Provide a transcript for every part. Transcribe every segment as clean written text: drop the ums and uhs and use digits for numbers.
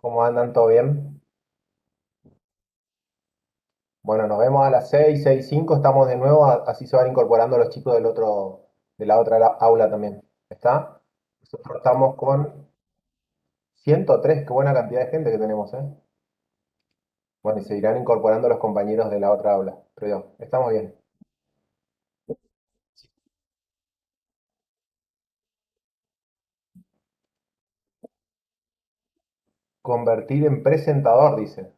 ¿Cómo andan? ¿Todo bien? Bueno, nos vemos a las 6:05, estamos de nuevo, así se van incorporando los chicos de la otra aula también. ¿Está? Nosotros estamos con 103, qué buena cantidad de gente que tenemos, ¿eh? Bueno, y se irán incorporando los compañeros de la otra aula, pero estamos bien. Convertir en presentador, dice.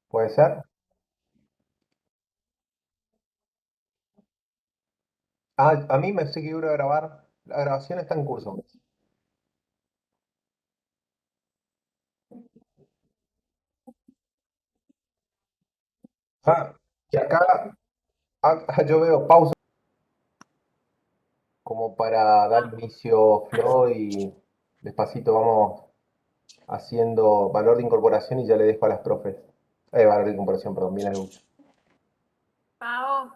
¿Puede ser? Ah, a mí me sé que iba a grabar, la grabación está en curso. Ah, y acá, yo veo pausa como para dar inicio, Flo, y despacito vamos haciendo valor de incorporación y ya le dejo a las profes. Valor de incorporación, perdón, bien el uso. Pau,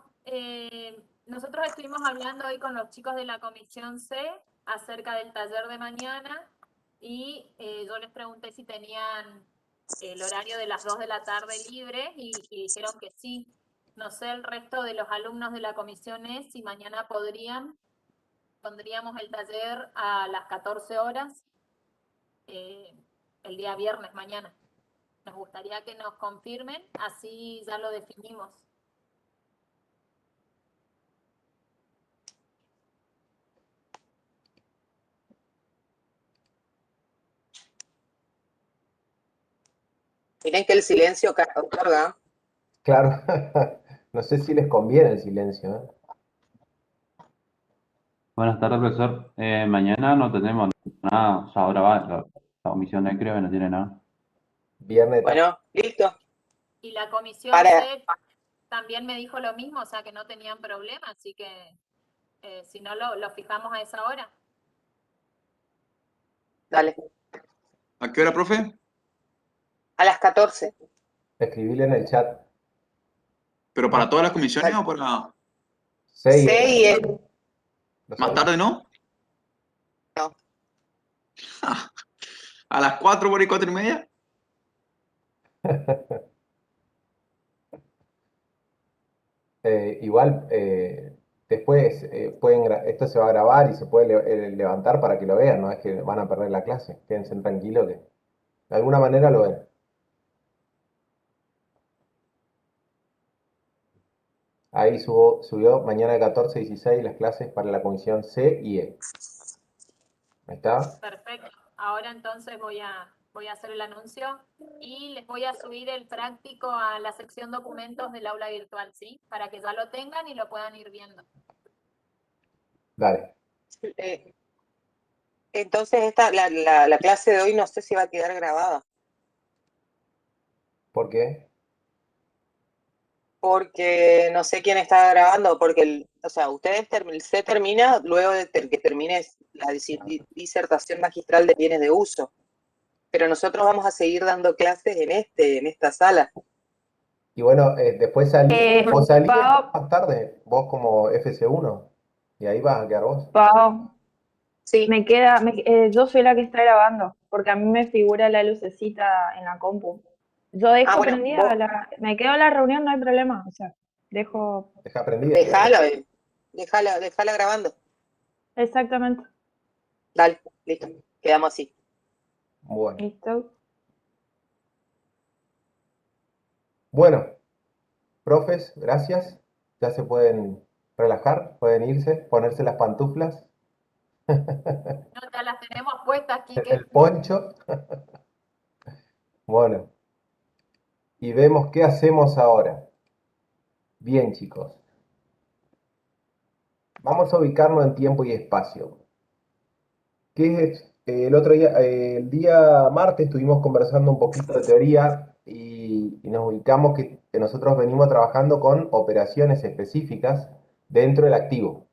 nosotros estuvimos hablando hoy con los chicos de la Comisión C acerca del taller de mañana y yo les pregunté si tenían el horario de las 2 de la tarde libre y dijeron que sí. No sé el resto de los alumnos de la Comisión E si mañana pondríamos el taller a las 14 horas, eh, el día viernes mañana. Nos gustaría que nos confirmen, así ya lo definimos. Miren que el silencio otorga. Claro, no sé si les conviene el silencio, ¿eh? Buenas tardes, profesor. Mañana no tenemos nada, o sea, ahora va la comisión de creo que no tiene nada. Viernes Bueno, listo. Y la Comisión Para, C también me dijo lo mismo, o sea que no tenían problema, así que si no lo fijamos a esa hora. dale. ¿A qué hora, profe? A las 14. escribile en el chat. ¿Pero para todas las comisiones Dale. o para Sí, C y E. los más tarde, no? No. ¿A las 4 por ahí, 4:30? igual después esto se va a grabar y se puede levantar para que lo vean, no es que van a perder la clase. Quédense tranquilos que de alguna manera lo ven. Ahí subió mañana 14:16 las clases para la comisión C y E. Ahí está. Perfecto. Ahora entonces voy a hacer el anuncio y les voy a subir el práctico a la sección documentos del aula virtual, ¿sí? Para que ya lo tengan y lo puedan ir viendo. Dale. Eh, entonces, la clase de hoy no sé si va a quedar grabada, ¿Por qué? porque no sé quién está grabando, porque, o sea, se termina luego de que termine la disertación magistral de bienes de uso, pero nosotros vamos a seguir dando clases en esta sala. Y bueno, después vos salís Pau, más tarde, vos como FC1, y ahí vas a quedar vos. Pau, Sí. yo soy la que está grabando, porque a mí me figura la lucecita en la compu. Yo Ah, dejo bueno, prendida vos me quedo en la reunión, no hay problema, o sea, dejo Deja aprendida. déjala grabando. exactamente, Dale, listo, quedamos así. Bueno. listo. Bueno, profes, gracias. Ya se pueden relajar, pueden irse, ponerse las pantuflas, No, ya las tenemos puestas, Quique. el poncho. Bueno, y vemos qué hacemos ahora. Bien, chicos. Vamos a ubicarnos en tiempo y espacio. ¿Qué es? El otro día, el día martes estuvimos conversando un poquito de teoría y nos ubicamos que nosotros venimos trabajando con operaciones específicas dentro del activo.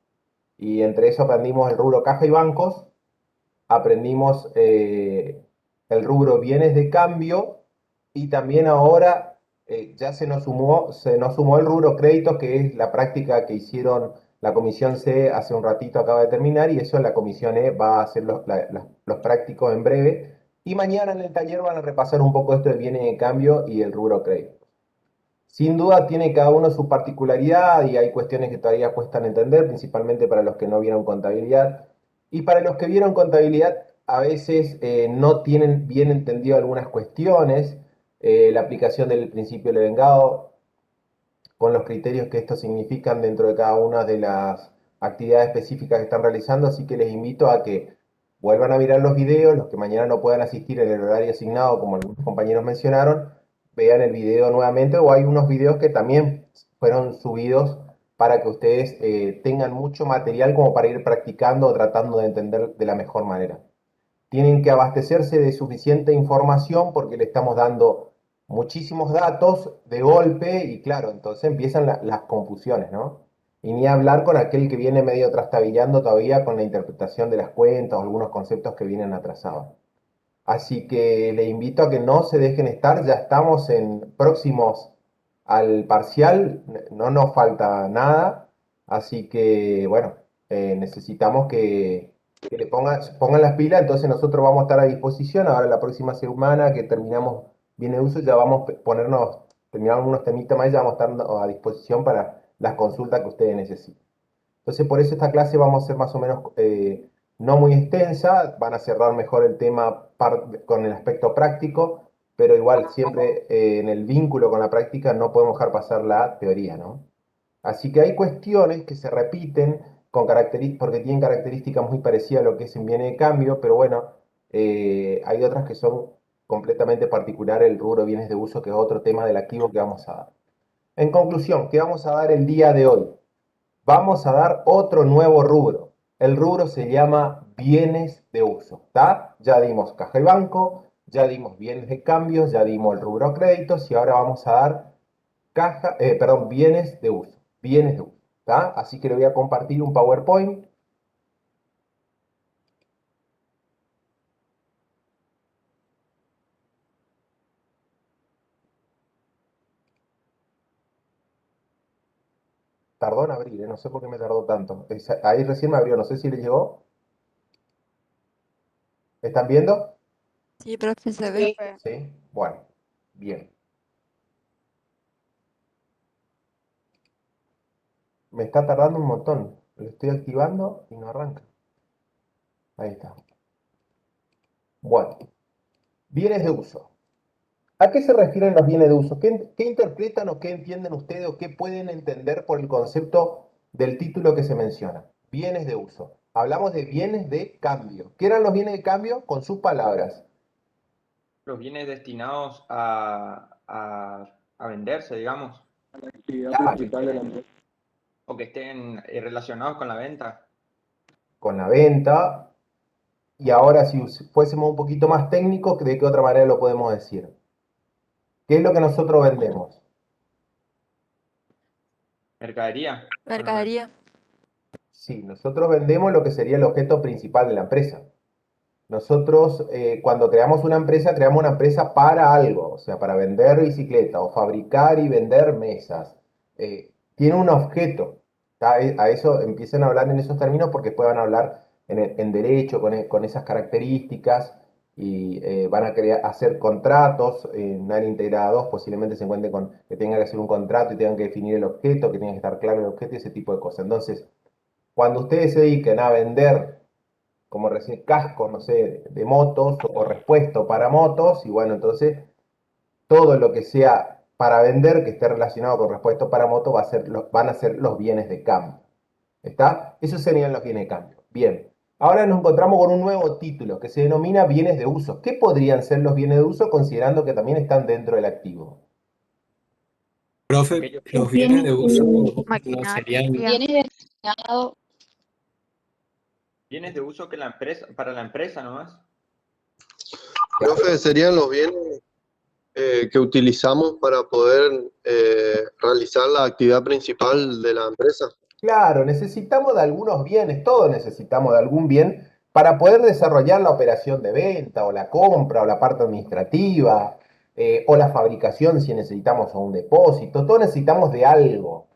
Y entre eso aprendimos el rubro caja y bancos, aprendimos el rubro bienes de cambio y también ahora ya se nos sumó el rubro créditos, que es la práctica que hicieron la comisión C hace un ratito, acaba de terminar, y eso la comisión E va a hacer los prácticos en breve, Y mañana en el taller van a repasar un poco esto de bienes de cambio y el rubro crédito. Sin duda tiene cada uno su particularidad y hay cuestiones que todavía cuestan entender, principalmente para los que no vieron contabilidad. Y para los que vieron contabilidad, a veces no tienen bien entendido algunas cuestiones, la aplicación del principio de vengado, con los criterios que esto significan dentro de cada una de las actividades específicas que están realizando, así que les invito a que vuelvan a mirar los videos, los que mañana no puedan asistir en el horario asignado, como algunos compañeros mencionaron, vean el video nuevamente, o hay unos videos que también fueron subidos para que ustedes tengan mucho material como para ir practicando o tratando de entender de la mejor manera. Tienen que abastecerse de suficiente información porque le estamos dando muchísimos datos de golpe y claro, entonces empiezan las confusiones, ¿no? Y ni hablar con aquel que viene medio trastabillando todavía con la interpretación de las cuentas o algunos conceptos que vienen atrasados. Así que le invito a que no se dejen estar, ya estamos en próximos al parcial, no nos falta nada, así que bueno, necesitamos que le pongan las pilas, entonces nosotros vamos a estar a disposición, ahora la próxima semana que terminamos bien de uso, ya vamos a ponernos, terminamos unos temitas más, ya vamos a estar a disposición para las consultas que ustedes necesiten. Entonces, por eso esta clase vamos a ser más o menos no muy extensa, van a cerrar mejor el tema con el aspecto práctico, pero igual siempre en el vínculo con la práctica no podemos dejar pasar la teoría, ¿no? Así que hay cuestiones que se repiten porque tienen características muy parecidas a lo que es en bienes de cambio, pero bueno, hay otras que son completamente particulares, el rubro bienes de uso, que es otro tema del activo que vamos a dar. En conclusión, ¿qué vamos a dar el día de hoy? Vamos a dar otro nuevo rubro. El rubro se llama bienes de uso, ¿está? Ya dimos caja y banco, ya dimos bienes de cambios, ya dimos el rubro créditos y ahora vamos a dar bienes de uso, ¿está? Así que le voy a compartir un PowerPoint. Tardó en abrir, no sé por qué me tardó tanto. Ahí recién me abrió, no sé si le llegó. ¿Están viendo? Sí, profe, se ve. Sí, bueno, bien. Me está tardando un montón. Lo estoy activando y no arranca. Ahí está. Bueno, bienes de uso. ¿A qué se refieren los bienes de uso? ¿Qué interpretan o qué entienden ustedes o qué pueden entender por el concepto del título que se menciona? Bienes de uso. Hablamos de bienes de cambio. ¿Qué eran los bienes de cambio? Con sus palabras. Los bienes destinados a venderse, digamos, Claro, o que estén relacionados con la venta. con la venta. Y ahora, si fuésemos un poquito más técnicos, ¿de qué otra manera lo podemos decir? ¿Qué es lo que nosotros vendemos? Mercadería. Mercadería. Sí, nosotros vendemos lo que sería el objeto principal de la empresa. Nosotros, cuando creamos una empresa para algo, o sea, para vender bicicletas o fabricar y vender mesas. Tiene un objeto. A eso empiecen a hablar en esos términos porque después van a hablar en derecho con esas características y van a hacer contratos en área integrada 2, posiblemente se encuentren con que tengan que hacer un contrato y tengan que definir el objeto, que tenga que estar claro el objeto y ese tipo de cosas. Entonces, cuando ustedes se dediquen a vender como recién cascos, no sé, de motos o repuesto para motos, y bueno, entonces todo lo que sea para vender que esté relacionado con repuesto para moto van a ser los bienes de cambio. ¿Está? Esos serían los bienes de cambio. Bien. Ahora nos encontramos con un nuevo título que se denomina bienes de uso. ¿Qué podrían ser los bienes de uso considerando que también están dentro del activo? Profe, Aquellos los bienes de uso no Maquinaria. serían, Viene destinado, bienes de uso que la empresa, para la empresa nomás. Profe, serían los bienes que utilizamos para poder realizar la actividad principal de la empresa. Claro, necesitamos de algunos bienes, todos necesitamos de algún bien para poder desarrollar la operación de venta o la compra o la parte administrativa o la fabricación si necesitamos un depósito, todos necesitamos de algo.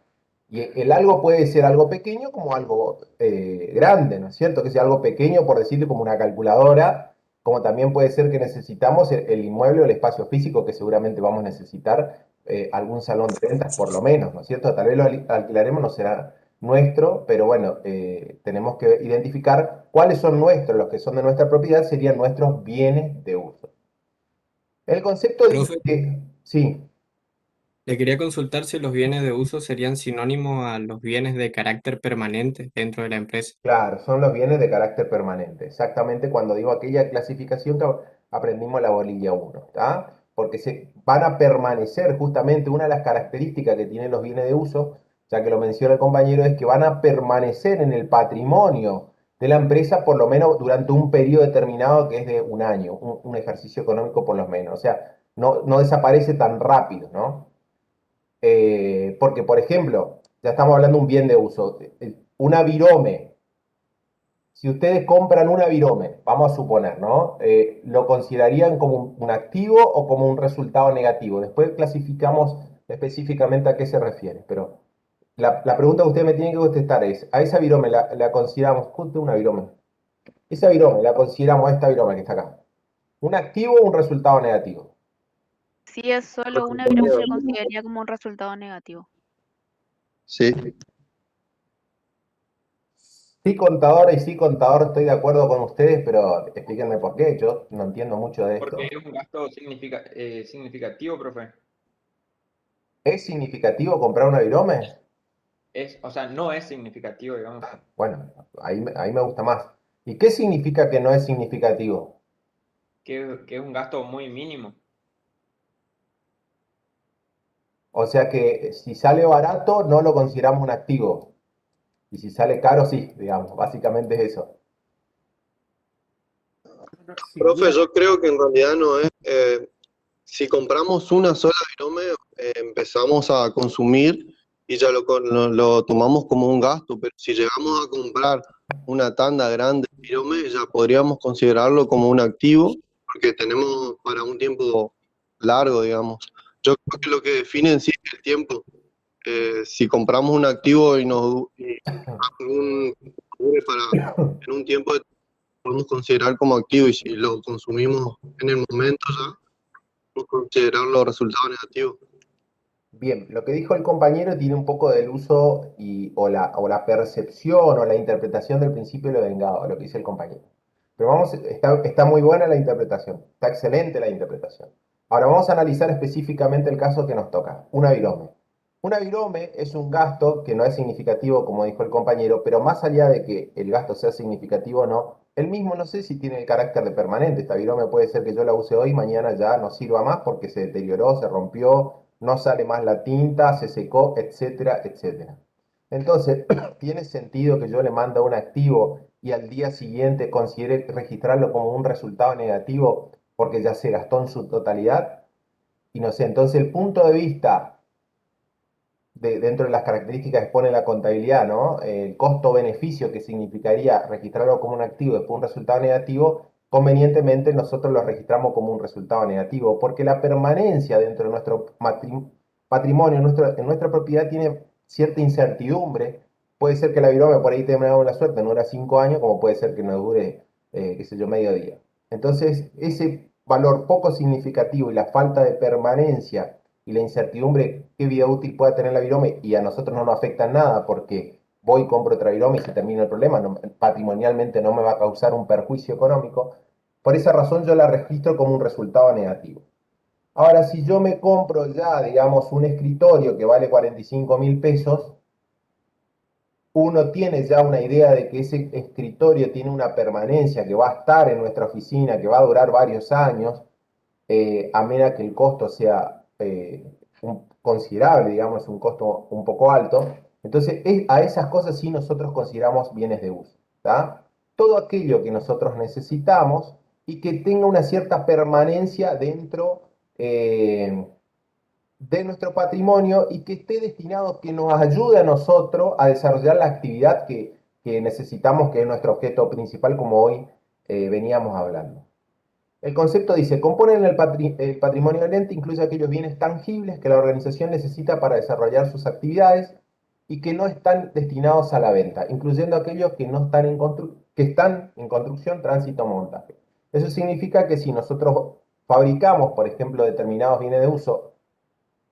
Y el algo puede ser algo pequeño como algo grande, ¿no es cierto? Que sea algo pequeño, por decirlo, como una calculadora, como también puede ser que necesitamos el inmueble o el espacio físico, que seguramente vamos a necesitar algún salón de ventas por lo menos, ¿no es cierto? Tal vez lo alquilaremos, no será nuestro, pero bueno, tenemos que identificar cuáles son nuestros, los que son de nuestra propiedad serían nuestros bienes de uso. El concepto dice Profe, que, sí, le quería consultar si los bienes de uso serían sinónimos a los bienes de carácter permanente dentro de la empresa. claro, son los bienes de carácter permanente. Exactamente cuando digo aquella clasificación que aprendimos en la bolilla 1, ¿está? Porque se van a permanecer justamente una de las características que tienen los bienes de uso, ya que lo menciona el compañero, es que van a permanecer en el patrimonio de la empresa por lo menos durante un periodo determinado que es de un año, un ejercicio económico por lo menos. O sea, no desaparece tan rápido, ¿no? Porque, por ejemplo, ya estamos hablando de un bien de uso. Una virome, si ustedes compran una virome, vamos a suponer, ¿no? ¿Lo considerarían como un activo o como un resultado negativo? Después clasificamos específicamente a qué se refiere, pero la pregunta que ustedes me tienen que contestar es, ¿a esa virome la consideramos, justo una virome, esa virome la consideramos, esta virome que está acá, un activo o un resultado negativo? Si es solo una virome, se consideraría como un resultado negativo. Sí, Sí, contadora y sí, contador, estoy de acuerdo con ustedes, pero explíquenme por qué, yo no entiendo mucho de esto. Porque es un gasto significativo, profe. ¿Es significativo comprar una virome? O sea, no es significativo, digamos. Bueno, ahí me gusta más. ¿Y qué significa que no es significativo? Que es un gasto muy mínimo. O sea que si sale barato no lo consideramos un activo. Y si sale caro, sí, digamos, básicamente es eso. profe, yo creo que en realidad no es. Si compramos una sola virome, empezamos a consumir y ya lo tomamos como un gasto, pero si llegamos a comprar una tanda grande de virome, ya podríamos considerarlo como un activo, porque tenemos para un tiempo largo, digamos. Yo creo que lo que define en sí es el tiempo. Si compramos un activo y dure en un tiempo, podemos considerar como activo, y si lo consumimos en el momento ya, podemos considerar los resultados negativos. Bien, lo que dijo el compañero tiene un poco del uso o la percepción o la interpretación del principio de lo vengado, lo que dice el compañero. Pero está muy buena la interpretación, está excelente la interpretación. Ahora vamos a analizar específicamente el caso que nos toca, una virome. Una virome es un gasto que no es significativo, como dijo el compañero, pero más allá de que el gasto sea significativo o no, el mismo no sé si tiene el carácter de permanente. Esta virome puede ser que yo la use hoy, mañana ya no sirva más porque se deterioró, se rompió, no sale más la tinta, se secó, etcétera, etcétera. Entonces, ¿tiene sentido que yo le mande un activo y al día siguiente considere registrarlo como un resultado negativo porque ya se gastó en su totalidad? Y no sé, entonces el punto de vista dentro de las características que pone la contabilidad, ¿no? El costo-beneficio que significaría registrarlo como un activo y después un resultado negativo, convenientemente nosotros lo registramos como un resultado negativo, porque la permanencia dentro de nuestro patrimonio, en nuestra propiedad, tiene cierta incertidumbre. Puede ser que la virome por ahí tengamos la suerte, no dura 5 años, como puede ser que no dure, qué sé yo, medio día. Entonces, ese valor poco significativo y la falta de permanencia y la incertidumbre qué vida útil pueda tener la virome, y a nosotros no nos afecta nada porque voy y compro otra virome y se termina el problema, patrimonialmente no me va a causar un perjuicio económico. Por esa razón yo la registro como un resultado negativo. Ahora, si yo me compro ya, digamos, un escritorio que vale 45.000 pesos, uno tiene ya una idea de que ese escritorio tiene una permanencia, que va a estar en nuestra oficina, que va a durar varios años, a menos que el costo sea considerable, digamos, un costo un poco alto. Entonces, a esas cosas sí nosotros consideramos bienes de uso, ¿tá? Todo aquello que nosotros necesitamos y que tenga una cierta permanencia dentro de nuestro patrimonio y que esté destinado, que nos ayude a nosotros a desarrollar la actividad que necesitamos, que es nuestro objeto principal, como hoy veníamos hablando. El concepto dice, componen el patrimonio del ente, incluye aquellos bienes tangibles que la organización necesita para desarrollar sus actividades y que no están destinados a la venta, incluyendo aquellos que están en construcción, tránsito o montaje. Eso significa que si nosotros fabricamos, por ejemplo, determinados bienes de uso,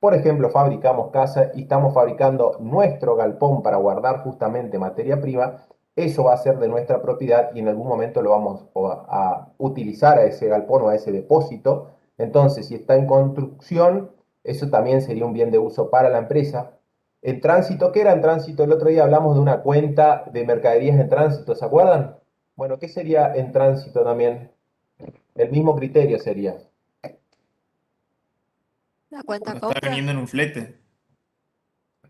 por ejemplo, fabricamos casa y estamos fabricando nuestro galpón para guardar justamente materia prima, eso va a ser de nuestra propiedad y en algún momento lo vamos a utilizar a ese galpón o a ese depósito. Entonces, si está en construcción, eso también sería un bien de uso para la empresa. En tránsito, ¿qué era en tránsito? El otro día hablamos de una cuenta de mercaderías en tránsito, ¿se acuerdan? Bueno, ¿qué sería en tránsito también? El mismo criterio sería. La cuenta Cuando está compra. viniendo en un flete.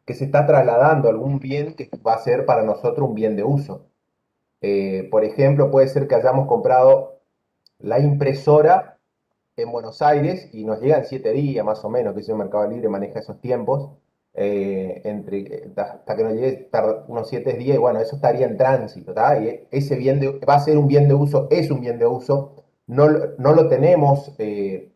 Que se está trasladando algún bien que va a ser para nosotros un bien de uso. Por ejemplo, puede ser que hayamos comprado la impresora en Buenos Aires y nos llega en 7 días más o menos, que ese Mercado Libre maneja esos tiempos, hasta que nos llegue tarda unos 7 días y bueno, eso estaría en tránsito, ¿tá? Y ese va a ser un bien de uso, es un bien de uso, no lo tenemos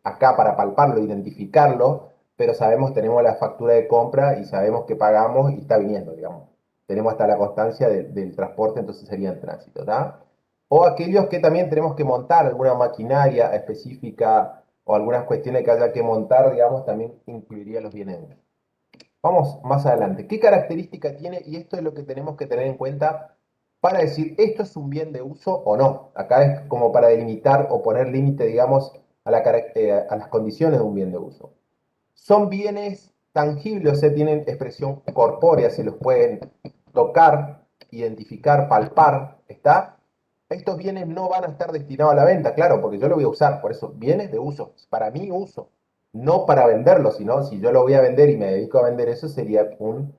acá para palparlo, identificarlo, pero sabemos, tenemos la factura de compra y sabemos que pagamos y está viniendo, digamos. Tenemos hasta la constancia del transporte, entonces sería en tránsito, ¿tá? O aquellos que también tenemos que montar alguna maquinaria específica o algunas cuestiones que haya que montar, digamos, también incluiría los bienes de uso. Vamos más adelante. ¿Qué característica tiene? Y esto es lo que tenemos que tener en cuenta para decir esto es un bien de uso o no. Acá es como para delimitar o poner límite, digamos, a las condiciones de un bien de uso. Son bienes tangibles, o sea, tienen expresión corpórea, se los pueden tocar, identificar, palpar, ¿está? Estos bienes no van a estar destinados a la venta, claro, porque yo lo voy a usar, por eso, bienes de uso, para mi uso, no para venderlo, sino si yo lo voy a vender y me dedico a vender eso, sería un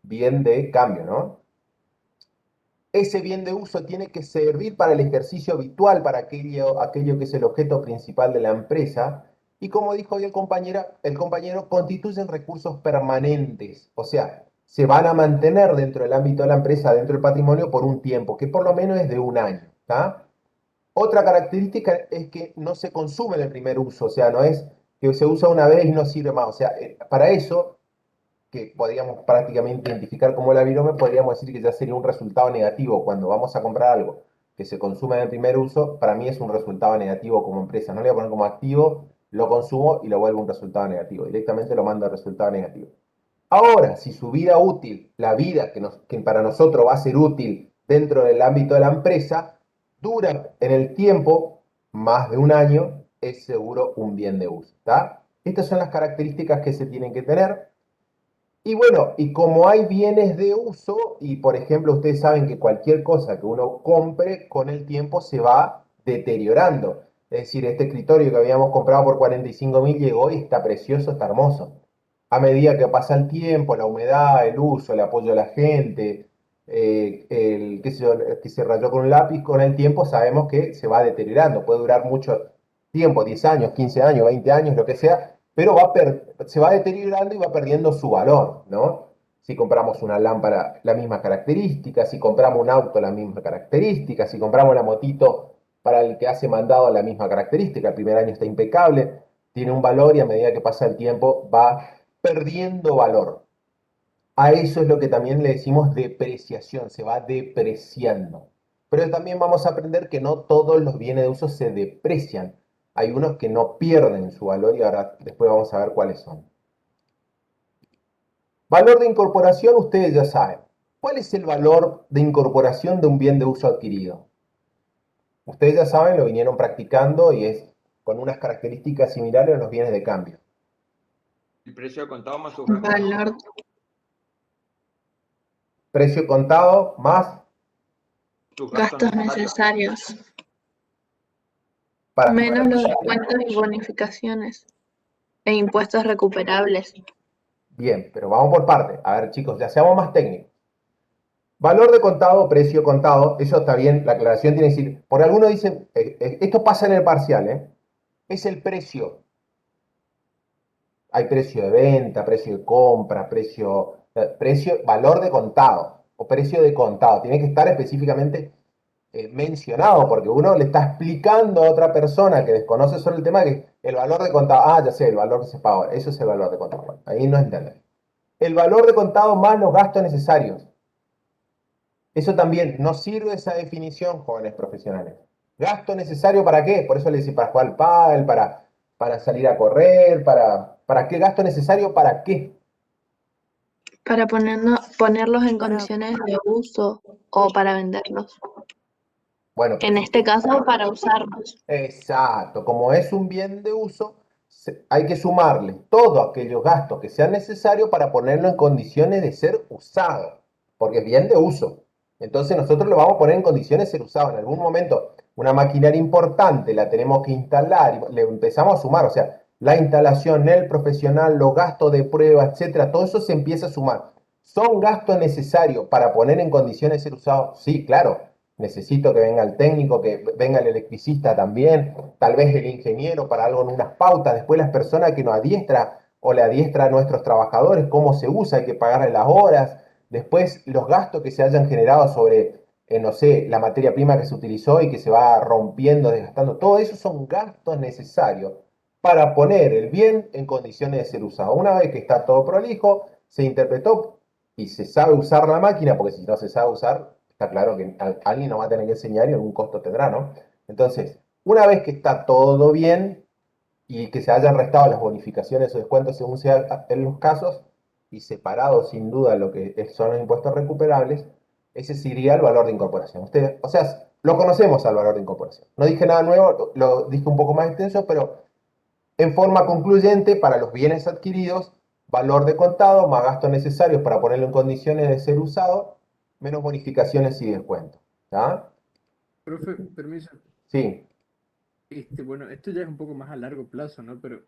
bien de cambio, ¿no? Ese bien de uso tiene que servir para el ejercicio habitual, para aquello que es el objeto principal de la empresa, y como dijo hoy el compañero, constituyen recursos permanentes, o sea, se van a mantener dentro del ámbito de la empresa, dentro del patrimonio, por un tiempo, que por lo menos es de un año, ¿tá? Otra característica es que no se consume en el primer uso, o sea, no es que se usa una vez y no sirve más, o sea, para eso, que podríamos prácticamente identificar como la virome, podríamos decir que ya sería un resultado negativo cuando vamos a comprar algo que se consume en el primer uso, para mí es un resultado negativo como empresa, no le voy a poner como activo, lo consumo y lo vuelvo un resultado negativo, directamente lo mando a resultado negativo. Ahora, si su vida útil, la vida que para nosotros va a ser útil dentro del ámbito de la empresa, dura en el tiempo más de un año, es seguro un bien de uso, ¿tá? Estas son las características que se tienen que tener. Y bueno, y como hay bienes de uso, y por ejemplo, ustedes saben que cualquier cosa que uno compre con el tiempo se va deteriorando. Es decir, este escritorio que habíamos comprado por 45.000 llegó y está precioso, está hermoso. A medida que pasa el tiempo, la humedad, el uso, el apoyo de la gente, qué sé yo, que se rayó con un lápiz, con el tiempo sabemos que se va deteriorando. Puede durar mucho tiempo, 10 años, 15 años, 20 años, lo que sea, pero se va deteriorando y va perdiendo su valor, ¿no? Si compramos una lámpara, la misma característica, si compramos un auto, la misma característica, si compramos la motito para el que hace mandado, la misma característica, el primer año está impecable, tiene un valor y a medida que pasa el tiempo va perdiendo valor. A eso es lo que también le decimos depreciación, se va depreciando. Pero también vamos a aprender que no todos los bienes de uso se deprecian. Hay unos que no pierden su valor y ahora después vamos a ver cuáles son. Valor de incorporación, ustedes ya saben. ¿Cuál es el valor de incorporación de un bien de uso adquirido? Ustedes ya saben, lo vinieron practicando y es con unas características similares a los bienes de cambio. El precio contado más sus gastos. Valor, Precio contado más Sus gastos necesarios, para menos los descuentos y bonificaciones e impuestos recuperables. Bien, pero vamos por parte. A ver, chicos, ya seamos más técnicos. Valor de contado, precio contado, eso está bien, la aclaración tiene que decir, por algunos dicen, esto pasa en el parcial, es el precio. Hay precio de venta, precio de compra, valor de contado o precio de contado. Tiene que estar específicamente mencionado porque uno le está explicando a otra persona que desconoce sobre el tema que el valor de contado, ya sé, el valor que se paga, eso es el valor de contado. Bueno, ahí no entienden. El valor de contado más los gastos necesarios. Eso también, no sirve esa definición, jóvenes profesionales. ¿Gasto necesario para qué? Por eso le decía, para jugar al pádel, para salir a correr, ¿para qué gasto necesario? ¿Para qué? Para ponerlos en Para, condiciones de uso o para venderlos. Bueno, En este caso, para usarlos. exacto, como es un bien de uso, hay que sumarle todos aquellos gastos que sean necesarios para ponerlo en condiciones de ser usado, porque es bien de uso. Entonces nosotros lo vamos a poner en condiciones de ser usado. En algún momento, una maquinaria importante la tenemos que instalar y le empezamos a sumar, o sea, la instalación, el profesional, los gastos de prueba, etcétera, todo eso se empieza a sumar. ¿Son gastos necesarios para poner en condiciones de ser usado? Sí, claro. Necesito que venga el técnico, que venga el electricista también, tal vez el ingeniero para algo en unas pautas, después las personas que nos adiestra o le adiestra a nuestros trabajadores, cómo se usa, hay que pagarle las horas, después los gastos que se hayan generado sobre, no sé, la materia prima que se utilizó y que se va rompiendo, desgastando, todo eso son gastos necesarios para poner el bien en condiciones de ser usado. Una vez que está todo prolijo, se interpretó y se sabe usar la máquina, porque si no se sabe usar, está claro que alguien nos va a tener que enseñar y algún costo tendrá, ¿no? Entonces, una vez que está todo bien y que se hayan restado las bonificaciones o descuentos según sea en los casos, y separado sin duda lo que son los impuestos recuperables, ese sería el valor de incorporación. Ustedes, o sea, lo conocemos al valor de incorporación. No dije nada nuevo, lo dije un poco más extenso, pero en forma concluyente, para los bienes adquiridos, valor de contado más gastos necesarios para ponerlo en condiciones de ser usado, menos bonificaciones y descuentos. ¿Está? Profe, permiso. Sí. Bueno, esto ya es un poco más a largo plazo, ¿no? Pero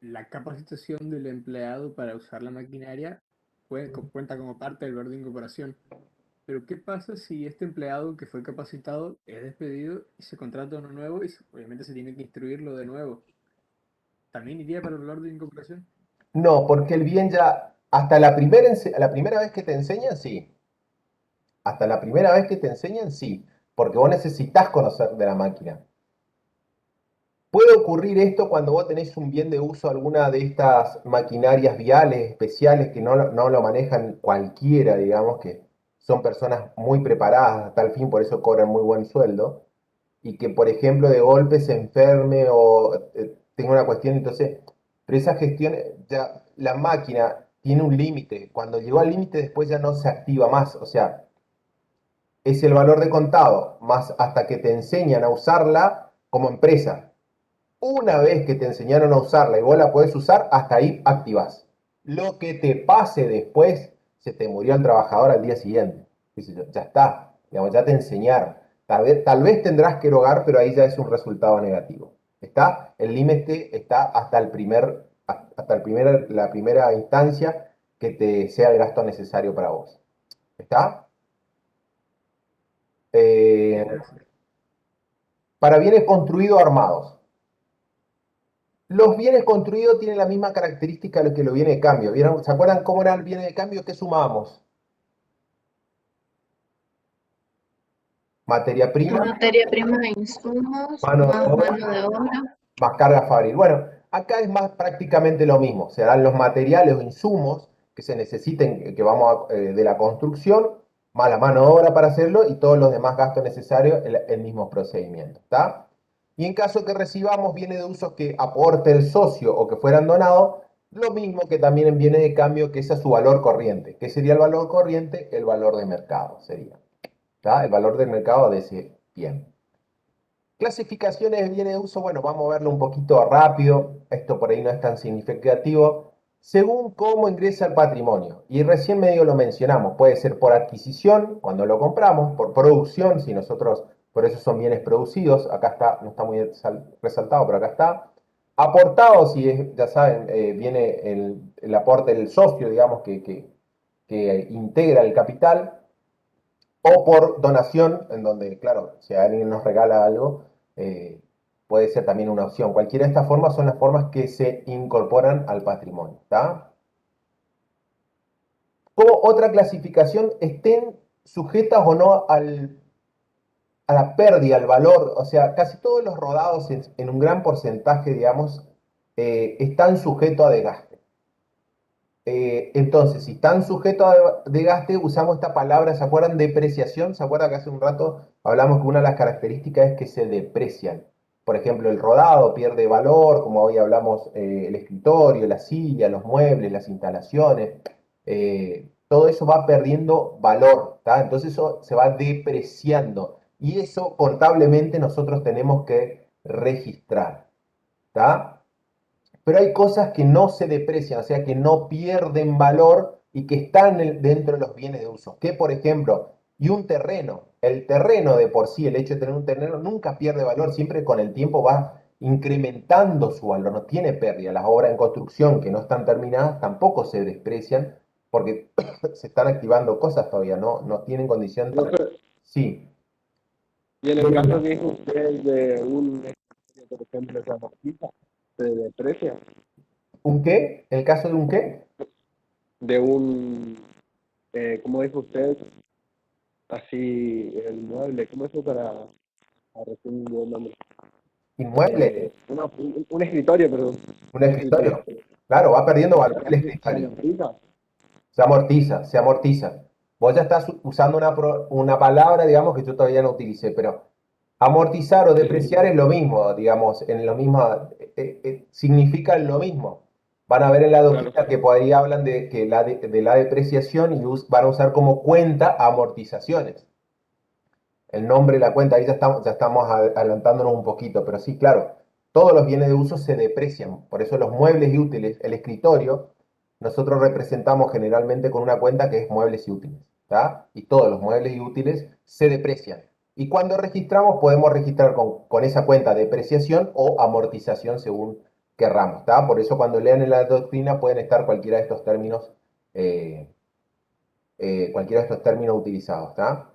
la capacitación del empleado para usar la maquinaria cuenta como parte del valor de incorporación. Pero ¿qué pasa si este empleado que fue capacitado es despedido y se contrata uno nuevo y obviamente se tiene que instruirlo de nuevo? ¿También iría para el valor de incorporación? No, porque el bien ya, hasta la primera vez que te enseñan, sí. Hasta la primera vez que te enseñan, sí. Porque vos necesitas conocer de la máquina. Puede ocurrir esto cuando vos tenés un bien de uso, alguna de estas maquinarias viales especiales que no lo manejan cualquiera, digamos, que son personas muy preparadas a tal fin, por eso cobran muy buen sueldo, y que, por ejemplo, de golpe se enferme o tenga una cuestión, entonces, pero esa gestión, ya la máquina tiene un límite, cuando llegó al límite después ya no se activa más, o sea, es el valor de contado, más hasta que te enseñan a usarla como empresa. Una vez que te enseñaron a usarla y vos la podés usar, hasta ahí activás. Lo que te pase después, se te murió el trabajador al día siguiente. Ya está, digamos, ya te enseñaron. Tal vez tendrás que erogar, pero ahí ya es un resultado negativo. ¿Está? El límite está hasta la primera instancia que te sea el gasto necesario para vos. ¿Está? Para bienes construidos armados. Los bienes construidos tienen la misma característica que los bienes de cambio. ¿Vieron? ¿Se acuerdan cómo eran bienes de cambio? ¿Qué sumábamos? Materia prima, Materia prima e insumos, mano de más obra, mano de obra. más carga fabril. Bueno, acá es más prácticamente lo mismo. Serán los materiales o insumos que se necesiten, que vamos de la construcción, más la mano de obra para hacerlo y todos los demás gastos necesarios, el mismo procedimiento. ¿Está? Y en caso que recibamos bienes de uso que aporte el socio o que fueran donados, lo mismo que también en bienes de cambio, que ese es su valor corriente. ¿Qué sería el valor corriente? El valor de mercado sería. ¿Está? El valor de mercado de ese bien. Clasificaciones de bienes de uso, bueno, vamos a verlo un poquito rápido, esto por ahí no es tan significativo, según cómo ingresa al patrimonio. Y recién medio lo mencionamos, puede ser por adquisición, cuando lo compramos, por producción, si nosotros, por eso son bienes producidos, acá está, no está muy resaltado, pero acá está. Aportado, si es, ya saben, viene el aporte del socio, digamos, que integra el capital, o por donación, en donde, claro, si alguien nos regala algo, puede ser también una opción. Cualquiera de estas formas son las formas que se incorporan al patrimonio. ¿Está? Como otra clasificación, estén sujetas o no a la pérdida, al valor. O sea, casi todos los rodados en un gran porcentaje, digamos, están sujetos a desgaste. Entonces, si están sujetos a desgaste, usamos esta palabra, ¿se acuerdan? Depreciación. ¿Se acuerdan que hace un rato hablamos que una de las características es que se deprecian? Por ejemplo, el rodado pierde valor, como hoy hablamos, el escritorio, la silla, los muebles, las instalaciones, todo eso va perdiendo valor, ¿tá? Entonces eso se va depreciando y eso contablemente nosotros tenemos que registrar, ¿tá? Pero hay cosas que no se deprecian, o sea, que no pierden valor y que están dentro de los bienes de uso. Que, por ejemplo, y un terreno, el terreno de por sí, el hecho de tener un terreno nunca pierde valor, siempre con el tiempo va incrementando su valor, no tiene pérdida. Las obras en construcción que no están terminadas tampoco se desprecian porque se están activando cosas todavía, no tienen condición. Profe, Sí. y en el caso que dijo usted de un, por ejemplo, esa mosquita, se deprecia, ¿Un qué? ¿El caso de un qué? de un, ¿cómo dijo usted? Así, el mueble, ¿cómo es eso para recibir un buen nombre? Inmueble, Un escritorio, perdón. un escritorio. Claro, va perdiendo valor el ¿Se escritorio. amortiza? Se amortiza, se amortiza. Vos ya estás usando una palabra, digamos, que yo todavía no utilicé, pero amortizar o depreciar es lo mismo, digamos, en lo mismo, significa lo mismo. Van a ver en la doctrina que por ahí hablan de, que de la depreciación y van a usar como cuenta amortizaciones. El nombre de la cuenta, ahí ya estamos adelantándonos un poquito, pero sí, claro, todos los bienes de uso se deprecian. Por eso los muebles y útiles, el escritorio, nosotros representamos generalmente con una cuenta que es muebles y útiles, ¿tá? Y todos los muebles y útiles se deprecian. Y cuando registramos, podemos registrar con esa cuenta depreciación o amortización según querramos, ¿tá? Por eso cuando lean en la doctrina pueden estar cualquiera de estos términos, utilizados, ¿tá?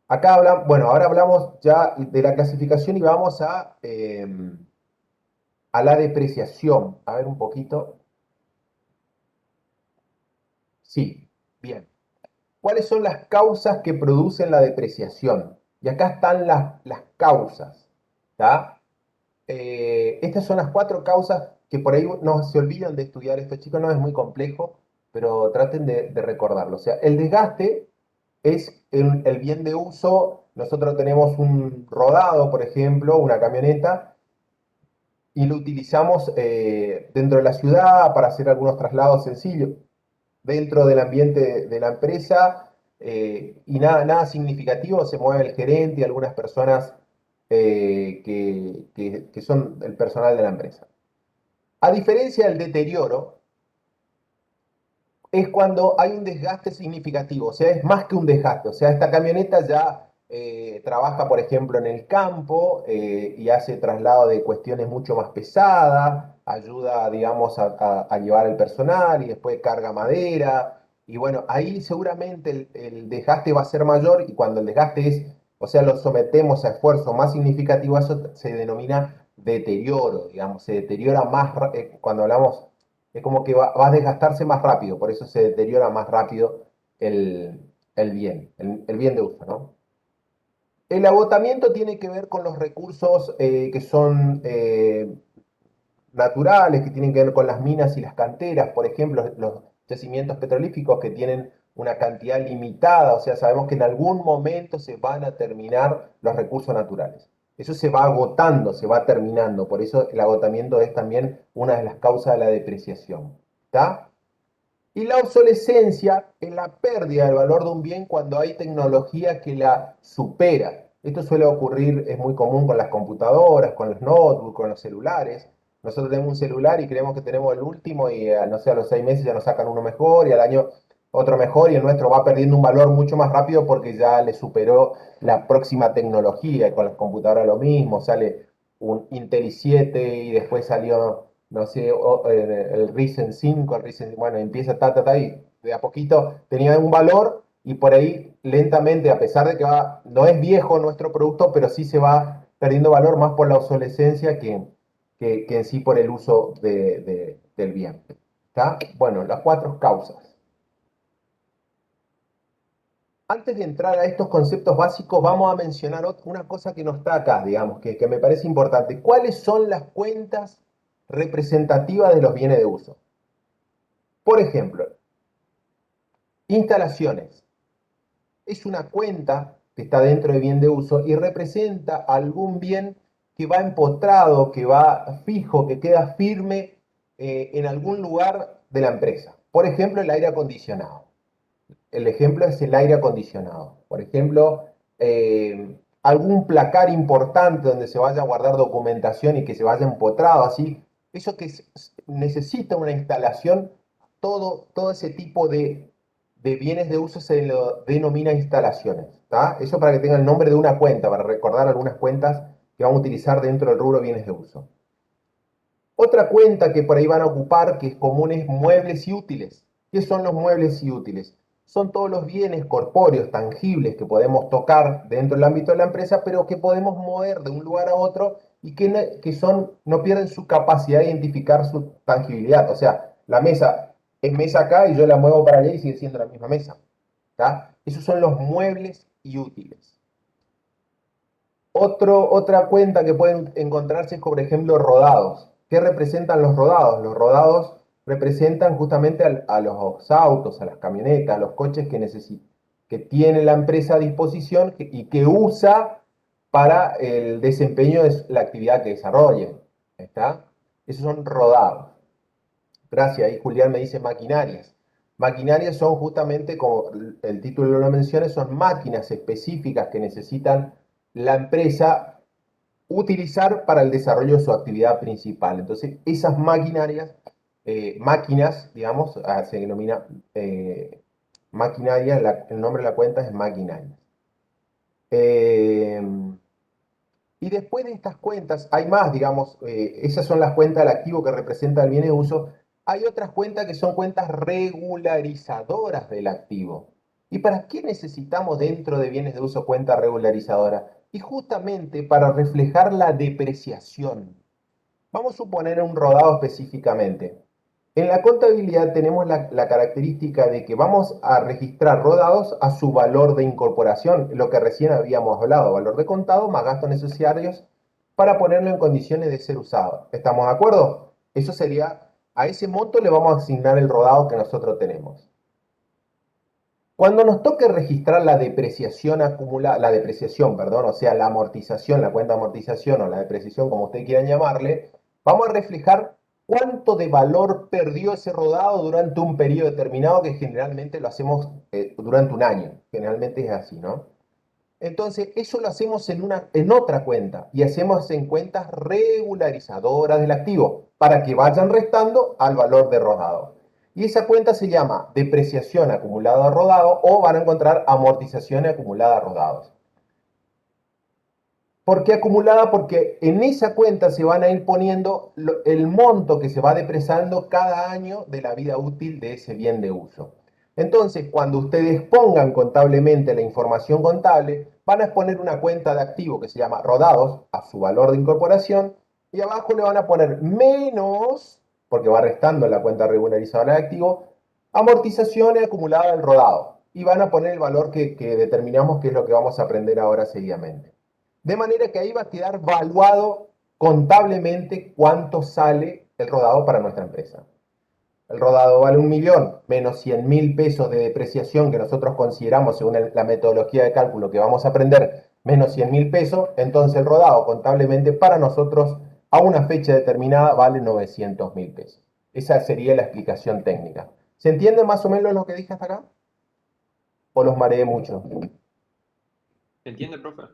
Acá hablamos, bueno, ahora hablamos ya de la clasificación y vamos a la depreciación. A ver un poquito. Sí, bien. ¿Cuáles son las causas que producen la depreciación? Y acá están las causas, ¿tá? Estas son las 4 causas que por ahí no se olvidan de estudiar esto, chicos, no es muy complejo, pero traten de recordarlo. O sea, el desgaste es el bien de uso. Nosotros tenemos un rodado, por ejemplo, una camioneta, y lo utilizamos dentro de la ciudad para hacer algunos traslados sencillos dentro del ambiente de la empresa, y nada significativo, se mueve el gerente y algunas personas que son el personal de la empresa. A diferencia del deterioro, es cuando hay un desgaste significativo, o sea, es más que un desgaste, o sea, esta camioneta ya trabaja, por ejemplo, en el campo y hace traslado de cuestiones mucho más pesadas, ayuda, digamos, a llevar el personal y después carga madera, y bueno, ahí seguramente el desgaste va a ser mayor y cuando el desgaste es, o sea, lo sometemos a esfuerzo más significativo, eso se denomina deterioro, digamos, se deteriora más, cuando hablamos es como que va a desgastarse más rápido, por eso se deteriora más rápido el bien, el bien de uso, ¿no? El agotamiento tiene que ver con los recursos que son naturales, que tienen que ver con las minas y las canteras, por ejemplo, los yacimientos petrolíficos que tienen una cantidad limitada, o sea, sabemos que en algún momento se van a terminar los recursos naturales. Eso se va agotando, se va terminando, por eso el agotamiento es también una de las causas de la depreciación, ¿está? Y la obsolescencia es la pérdida del valor de un bien cuando hay tecnología que la supera. Esto suele ocurrir, es muy común con las computadoras, con los notebooks, con los celulares. Nosotros tenemos un celular y creemos que tenemos el último y no sé, a los 6 meses ya nos sacan uno mejor y al año otro mejor y el nuestro va perdiendo un valor mucho más rápido porque ya le superó la próxima tecnología. Y con las computadoras lo mismo, sale un Intel i7 y después salió, no sé, el Ryzen 5, bueno, empieza y de a poquito tenía un valor y por ahí lentamente, a pesar de que no es viejo nuestro producto, pero sí se va perdiendo valor más por la obsolescencia que en sí por el uso del bien. ¿Está? Bueno, las 4 causas. Antes de entrar a estos conceptos básicos, vamos a mencionar una cosa que no está acá, digamos, que me parece importante. ¿Cuáles son las cuentas representativas de los bienes de uso? Por ejemplo, instalaciones. Es una cuenta que está dentro de bien de uso y representa algún bien que va empotrado, que va fijo, que queda firme en algún lugar de la empresa. Por ejemplo, el aire acondicionado. El ejemplo es el aire acondicionado. Por ejemplo, algún placar importante donde se vaya a guardar documentación y que se vaya empotrado así. Eso que necesita una instalación, todo ese tipo de bienes de uso se lo denomina instalaciones. ¿Tá? Eso para que tengan el nombre de una cuenta, para recordar algunas cuentas que vamos a utilizar dentro del rubro bienes de uso. Otra cuenta que por ahí van a ocupar, que es común, es muebles y útiles. ¿Qué son los muebles y útiles? Son todos los bienes corpóreos, tangibles, que podemos tocar dentro del ámbito de la empresa, pero que podemos mover de un lugar a otro y no pierden su capacidad de identificar su tangibilidad. O sea, la mesa es mesa acá y yo la muevo para allá y sigue siendo la misma mesa. ¿Tá? Esos son los muebles y útiles. Otra cuenta que pueden encontrarse es, por ejemplo, rodados. ¿Qué representan los rodados? Los rodados representan justamente a los autos, a las camionetas, a los coches que tiene la empresa a disposición y que usa para el desempeño de la actividad que desarrollen. ¿Está? Esos son rodados. Gracias. Ahí Julián me dice maquinarias. Maquinarias son justamente, como el título lo menciona, son máquinas específicas que necesitan la empresa utilizar para el desarrollo de su actividad principal. Entonces, esas máquinas, digamos, se denomina maquinaria, el nombre de la cuenta es maquinaria. Y después de estas cuentas, hay más, digamos, esas son las cuentas del activo que representa el bien de uso. Hay otras cuentas que son cuentas regularizadoras del activo. ¿Y para qué necesitamos dentro de bienes de uso cuenta regularizadora? Y justamente para reflejar la depreciación. Vamos a suponer un rodado específicamente. En la contabilidad tenemos la característica de que vamos a registrar rodados a su valor de incorporación, lo que recién habíamos hablado, valor de contado más gastos necesarios para ponerlo en condiciones de ser usado. ¿Estamos de acuerdo? Eso sería, a ese monto le vamos a asignar el rodado que nosotros tenemos. Cuando nos toque registrar la depreciación acumulada, o sea, la amortización, la cuenta de amortización o la depreciación, como ustedes quieran llamarle, vamos a reflejar cuánto de valor perdió ese rodado durante un periodo determinado, que generalmente lo hacemos durante un año. Generalmente es así, ¿no? Entonces, eso lo hacemos en otra cuenta y hacemos en cuentas regularizadoras del activo para que vayan restando al valor de rodado. Y esa cuenta se llama depreciación acumulada a rodado o van a encontrar amortización acumulada a rodados. ¿Por qué acumulada? Porque en esa cuenta se van a ir poniendo el monto que se va depreciando cada año de la vida útil de ese bien de uso. Entonces, cuando ustedes pongan contablemente la información contable, van a exponer una cuenta de activo que se llama rodados a su valor de incorporación y abajo le van a poner menos, porque va restando la cuenta regularizadora de activo, amortizaciones acumuladas al rodado. Y van a poner el valor que determinamos, que es lo que vamos a aprender ahora seguidamente. De manera que ahí va a quedar valuado contablemente cuánto sale el rodado para nuestra empresa. El rodado vale 1.000.000 menos 100.000 pesos de depreciación que nosotros consideramos según la metodología de cálculo que vamos a aprender, menos 100.000 pesos, entonces el rodado contablemente para nosotros a una fecha determinada vale 900.000 pesos. Esa sería la explicación técnica. ¿Se entiende más o menos lo que dije hasta acá? ¿O los mareé mucho? ¿Se entiende, profe?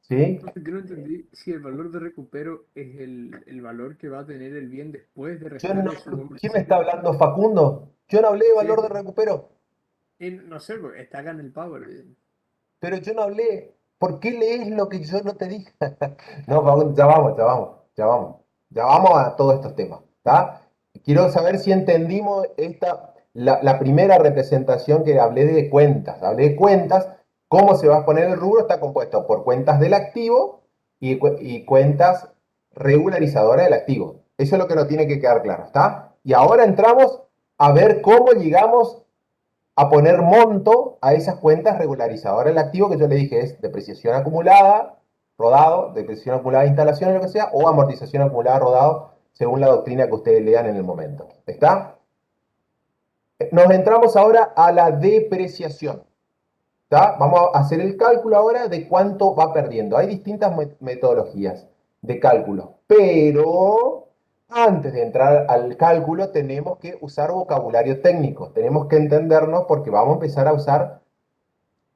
¿Sí? Entonces, yo no entendí si el valor de recupero es el valor que va a tener el bien después de Yo restarle su ¿Quién me está hablando, Facundo? Yo no hablé de valor de recupero. No sé, porque está acá en el Power. Pero yo no hablé. ¿Por qué lees lo que yo no te dije? No, Facundo, ya vamos a todos estos temas. ¿Tá? Quiero saber si entendimos la primera representación que hablé de cuentas. Hablé de cuentas. ¿Cómo se va a poner el rubro? Está compuesto por cuentas del activo y cuentas regularizadoras del activo. Eso es lo que nos tiene que quedar claro, ¿está? Y ahora entramos a ver cómo llegamos a poner monto a esas cuentas regularizadoras del activo, que yo le dije es depreciación acumulada, rodado, depreciación acumulada de instalaciones, lo que sea, o amortización acumulada, rodado, según la doctrina que ustedes lean en el momento. ¿Está? Nos entramos ahora a la depreciación. ¿Tá? Vamos a hacer el cálculo ahora de cuánto va perdiendo. Hay distintas metodologías de cálculo, pero antes de entrar al cálculo tenemos que usar vocabulario técnico. Tenemos que entendernos porque vamos a empezar a usar,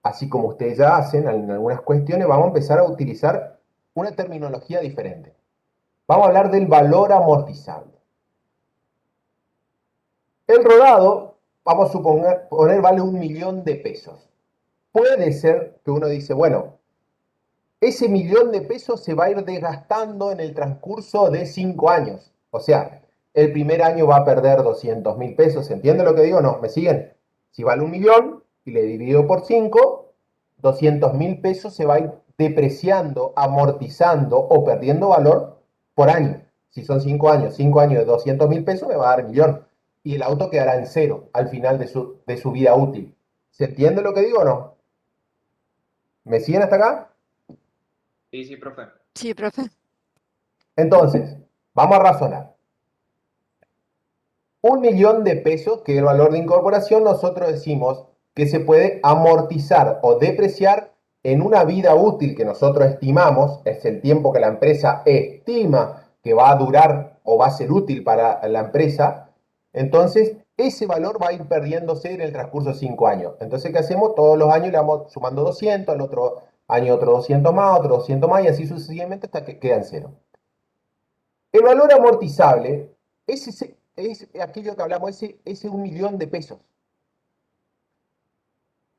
así como ustedes ya hacen en algunas cuestiones, vamos a empezar a utilizar una terminología diferente. Vamos a hablar del valor amortizable. El rodado, vamos a poner vale 1.000.000 de pesos. Puede ser que uno dice, bueno, ese 1.000.000 de pesos se va a ir desgastando en el transcurso de 5 años. O sea, el primer año va a perder 200.000 pesos. ¿Se entiende lo que digo? No, ¿me siguen? Si vale 1.000.000 y le divido por 5, 200.000 pesos se va a ir depreciando, amortizando o perdiendo valor por año. Si son 5 años de 200.000 pesos me va a dar 1.000.000. Y el auto quedará en cero al final de su vida útil. ¿Se entiende lo que digo o no? ¿Me siguen hasta acá? Sí, sí, profe. Sí, profe. Entonces, vamos a razonar. 1.000.000 de pesos, que es el valor de incorporación, nosotros decimos que se puede amortizar o depreciar en una vida útil que nosotros estimamos, es el tiempo que la empresa estima que va a durar o va a ser útil para la empresa. Entonces, ese valor va a ir perdiéndose en el transcurso de 5 años. Entonces, ¿qué hacemos? Todos los años le vamos sumando 200, al otro año otro 200 más, otro 200 más, y así sucesivamente hasta que queda en cero. El valor amortizable es aquello que hablamos, ese 1.000.000 de pesos.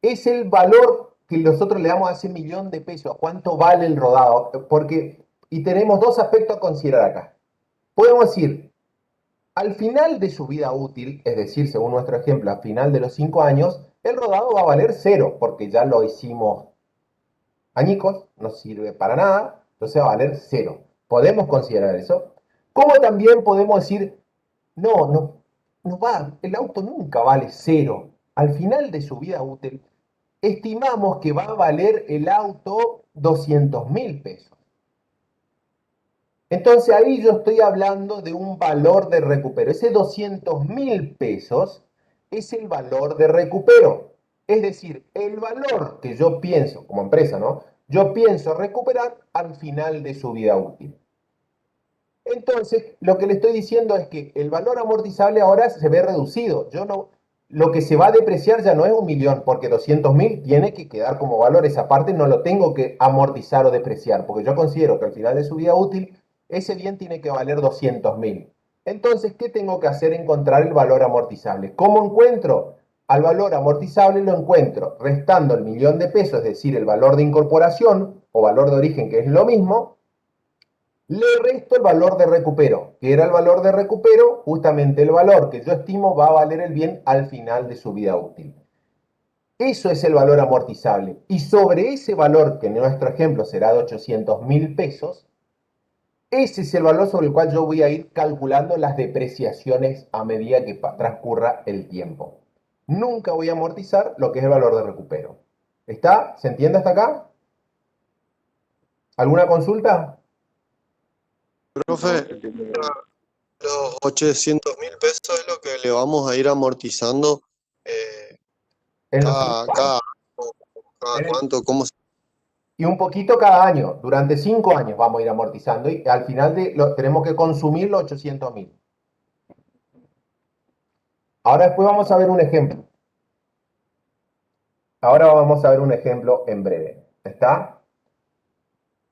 Es el valor que nosotros le damos a ese 1.000.000 de pesos, a cuánto vale el rodado, y tenemos dos aspectos a considerar acá. Podemos decir, al final de su vida útil, es decir, según nuestro ejemplo, al final de los 5 años, el rodado va a valer cero, porque ya lo hicimos añicos, no sirve para nada, entonces va a valer cero. Podemos considerar eso. Como también podemos decir, no va, el auto nunca vale cero. Al final de su vida útil, estimamos que va a valer el auto 200.000 pesos. Entonces ahí yo estoy hablando de un valor de recupero. Ese 200.000 pesos es el valor de recupero. Es decir, el valor que yo pienso, como empresa, ¿no? Yo pienso recuperar al final de su vida útil. Entonces, lo que le estoy diciendo es que el valor amortizable ahora se ve reducido. Lo que se va a depreciar ya no es 1.000.000, porque 200.000 tiene que quedar como valor. Esa parte no lo tengo que amortizar o depreciar, porque yo considero que al final de su vida útil, ese bien tiene que valer 200.000. Entonces, ¿qué tengo que hacer? Encontrar el valor amortizable. ¿Cómo encuentro? Al valor amortizable lo encuentro restando el 1.000.000 de pesos, es decir, el valor de incorporación o valor de origen, que es lo mismo. Le resto el valor de recupero, que era el valor de recupero, justamente el valor que yo estimo va a valer el bien al final de su vida útil. Eso es el valor amortizable. Y sobre ese valor, que en nuestro ejemplo será de 800.000 pesos, ese es el valor sobre el cual yo voy a ir calculando las depreciaciones a medida que transcurra el tiempo. Nunca voy a amortizar lo que es el valor de recupero. ¿Está? ¿Se entiende hasta acá? ¿Alguna consulta? Profe, los 800.000 pesos es lo que le vamos a ir amortizando En los cada, 5 cada, años. cada cuánto, cómo se... Y un poquito cada año. Durante 5 años vamos a ir amortizando y al final tenemos que consumir los 800.000. Ahora después vamos a ver un ejemplo. Ahora vamos a ver un ejemplo en breve. ¿Está?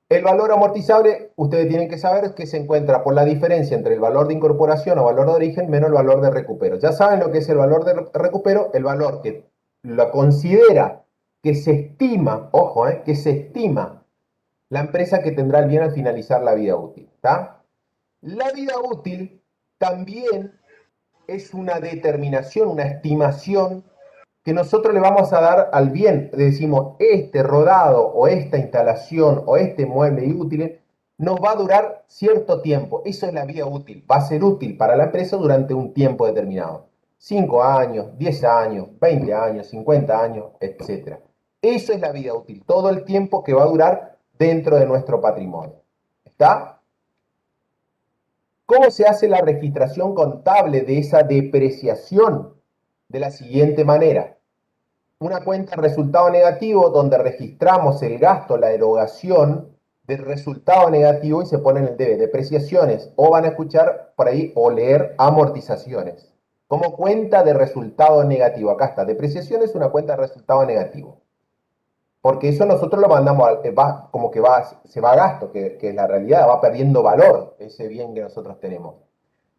El valor amortizable, ustedes tienen que saber que se encuentra por la diferencia entre el valor de incorporación o valor de origen menos el valor de recupero. Ya saben lo que es el valor de recupero, el valor que lo considera, que se estima, ojo, que se estima la empresa que tendrá el bien al finalizar la vida útil. ¿Está? La vida útil también es una determinación, una estimación que nosotros le vamos a dar al bien. Decimos, este rodado o esta instalación o este mueble útil nos va a durar cierto tiempo. Eso es la vida útil. Va a ser útil para la empresa durante un tiempo determinado. 5 años, 10 años, 20 años, 50 años, etc. Eso es la vida útil. Todo el tiempo que va a durar dentro de nuestro patrimonio. ¿Está? ¿Cómo se hace la registración contable de esa depreciación? de la siguiente manera. Una cuenta de resultado negativo donde registramos el gasto, la erogación del resultado negativo y se pone en el debe. Depreciaciones, o van a escuchar por ahí o leer amortizaciones. Como cuenta de resultado negativo. Acá está, depreciación es una cuenta de resultado negativo. Porque eso nosotros lo mandamos, como que se va a gasto, que es la realidad, va perdiendo valor ese bien que nosotros tenemos.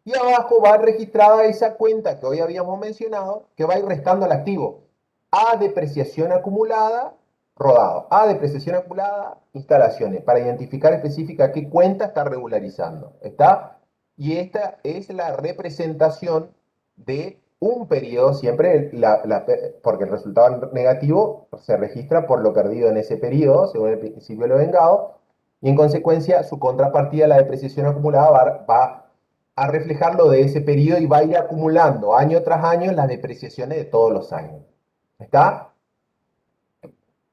Y abajo va registrada esa cuenta que hoy habíamos mencionado, que va a ir restando al activo. A depreciación acumulada, rodado. A depreciación acumulada, instalaciones. Para identificar específica qué cuenta está regularizando. ¿Está? Y esta es la representación de un periodo, siempre, porque el resultado negativo se registra por lo perdido en ese periodo, según el principio de lo vengado, y en consecuencia su contrapartida, la depreciación acumulada, va a reflejarlo de ese periodo y va a ir acumulando año tras año las depreciaciones de todos los años. ¿Está?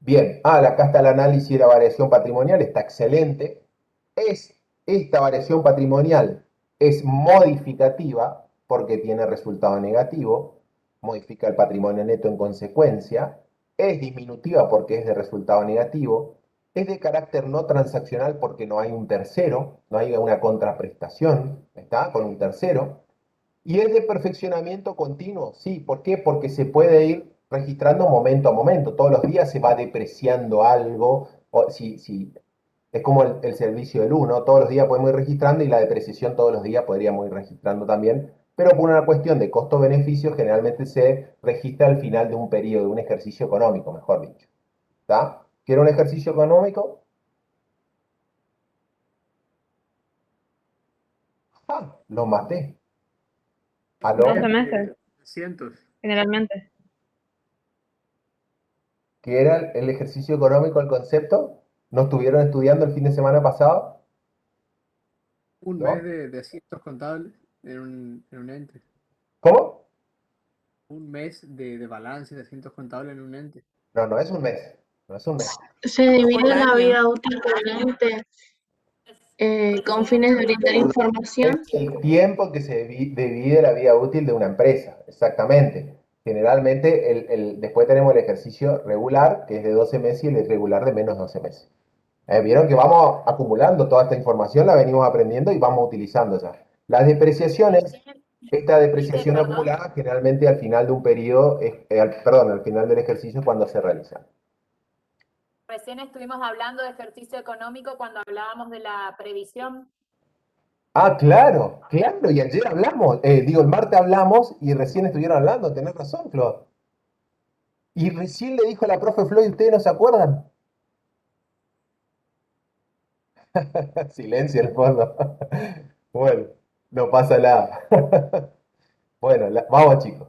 Bien. Acá está el análisis de la variación patrimonial, está excelente. Esta variación patrimonial es modificativa porque tiene resultado negativo, modifica el patrimonio neto en consecuencia, es disminutiva porque es de resultado negativo, es de carácter no transaccional porque no hay un tercero, no hay una contraprestación, ¿está? Con un tercero. Y es de perfeccionamiento continuo, sí. ¿Por qué? Porque se puede ir registrando momento a momento. Todos los días se va depreciando algo. Es como el servicio del uno. Todos los días podemos ir registrando y la depreciación todos los días podríamos ir registrando también. Pero por una cuestión de costo-beneficio, generalmente se registra al final de un periodo, de un ejercicio económico, mejor dicho. ¿Está? ¿Quiere un ejercicio económico? Lo maté. ¿Aló? 12 meses, Cientos. generalmente. ¿Qué era el ejercicio económico, el concepto? ¿No estuvieron estudiando el fin de semana pasado? Un ¿No? mes de asientos contables en un ente. ¿Cómo? Un mes de balance de asientos contables en un ente. No, no es un mes. No es un mes. Se divide Un la año. vida útil del ente con fines de brindar información. Es el tiempo que se divide la vida útil de una empresa, exactamente. Generalmente, después tenemos el ejercicio regular, que es de 12 meses, y el irregular de menos 12 meses. Vieron que vamos acumulando toda esta información, la venimos aprendiendo y vamos utilizando ya. Las depreciaciones, esta depreciación Perdón. acumulada generalmente al final de un periodo, al final del ejercicio es cuando se realiza. Recién estuvimos hablando de ejercicio económico cuando hablábamos de la previsión. Claro, claro, y ayer hablamos, el martes hablamos y recién estuvieron hablando, tenés razón, Flor. Y recién le dijo a la profe Floyd, ¿ustedes no se acuerdan? Silencio en el fondo. Bueno, no pasa nada. Bueno, vamos chicos.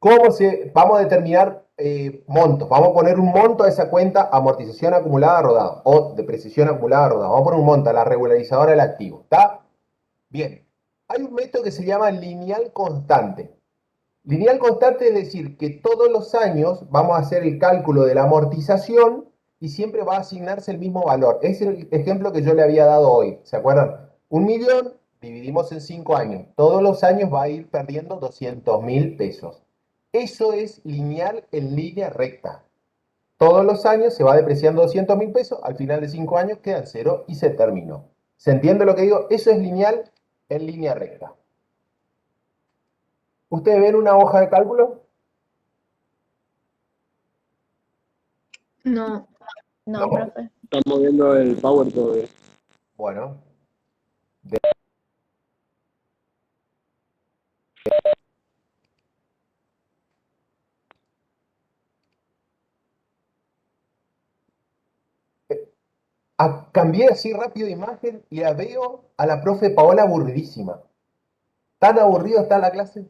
Vamos a determinar montos? Vamos a poner un monto a esa cuenta, amortización acumulada rodada o depreciación acumulada rodada. Vamos a poner un monto a la regularizadora del activo. ¿Está? Bien. Hay un método que se llama lineal constante. Lineal constante es decir que todos los años vamos a hacer el cálculo de la amortización y siempre va a asignarse el mismo valor. Es el ejemplo que yo le había dado hoy. ¿Se acuerdan? 1.000.000 dividimos en 5 años. Todos los años va a ir perdiendo 200.000 pesos. Eso es lineal en línea recta. Todos los años se va depreciando 200.000 pesos. Al final de 5 años quedan 0 y se terminó. ¿Se entiende lo que digo? Eso es lineal en línea recta. ¿Ustedes ven una hoja de cálculo? No, No. profe. Estamos viendo el Power todavía. Bueno. Cambié así rápido de imagen y la veo a la profe Paola aburridísima. ¿Tan aburrido está la clase?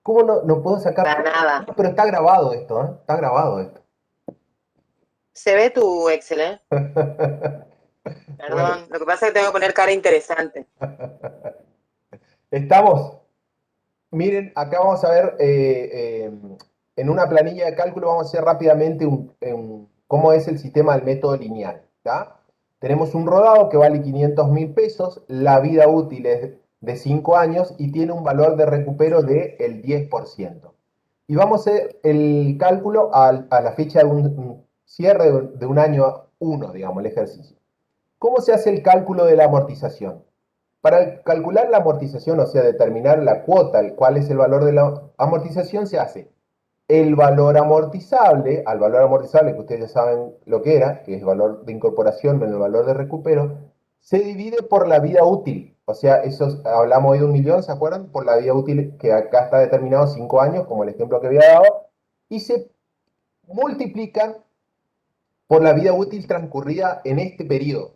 ¿Cómo no puedo sacar? Para nada. Pero está grabado esto, ¿eh? Está grabado esto. Se ve tu Excel, ¿eh? Perdón, Bueno. lo que pasa es que tengo que poner cara interesante. Estamos. Miren, acá vamos a ver, en una planilla de cálculo vamos a hacer rápidamente cómo es el sistema del método lineal. ¿Tá? Tenemos un rodado que vale 500.000 pesos, la vida útil es de 5 años y tiene un valor de recupero del 10%. Y vamos a hacer el cálculo a la fecha de un cierre de un año 1, digamos, el ejercicio. ¿Cómo se hace el cálculo de la amortización? Para calcular la amortización, o sea, determinar la cuota, cuál es el valor de la amortización, se hace el valor amortizable, al valor amortizable que ustedes ya saben lo que era, que es el valor de incorporación menos el valor de recupero, se divide por la vida útil. O sea, eso hablamos hoy de 1.000.000, ¿se acuerdan? Por la vida útil que acá está determinado 5 años, como el ejemplo que había dado, y se multiplican por la vida útil transcurrida en este periodo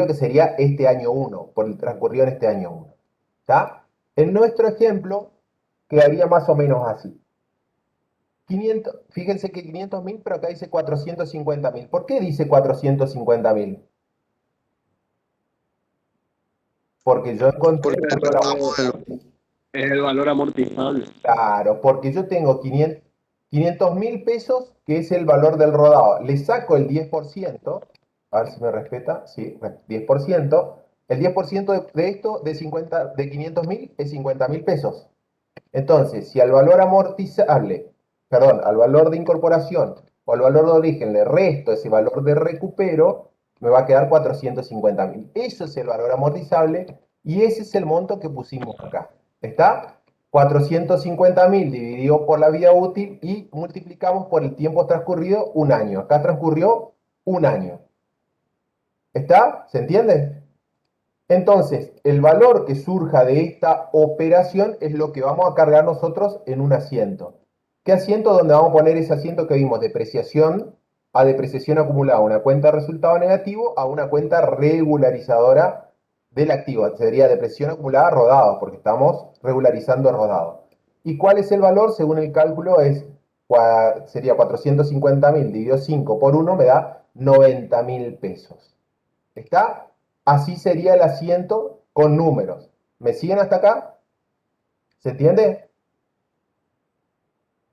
que sería este año 1, por el transcurrido en este año 1. ¿Está? En nuestro ejemplo quedaría más o menos así. 500, fíjense que 500.000, pero acá dice 450.000. ¿Por qué dice 450.000? Porque yo encontré Porque el valor Es el valor amortizable. Claro, porque yo tengo 500.000 pesos, que es el valor del rodado. Le saco el 10%, a ver si me respeta, sí, 10%. El 10% de esto, de 500.000, es 50.000 pesos. Entonces, si al valor amortizable, perdón, al valor de incorporación o al valor de origen le resto ese valor de recupero, me va a quedar 450.000. Eso es el valor amortizable y ese es el monto que pusimos acá. ¿Está? 450.000 dividido por la vida útil y multiplicamos por el tiempo transcurrido, un año. Acá transcurrió un año. ¿Está? ¿Se entiende? Entonces, el valor que surja de esta operación es lo que vamos a cargar nosotros en un asiento. ¿Qué asiento? Donde vamos a poner ese asiento que vimos, depreciación a depreciación acumulada, una cuenta de resultado negativo a una cuenta regularizadora del activo. Sería depreciación acumulada rodado, porque estamos regularizando rodado. ¿Y cuál es el valor? Según el cálculo sería 450.000 dividido 5 por 1 me da 90.000 pesos. ¿Está? Así sería el asiento con números. ¿Me siguen hasta acá? ¿Se entiende?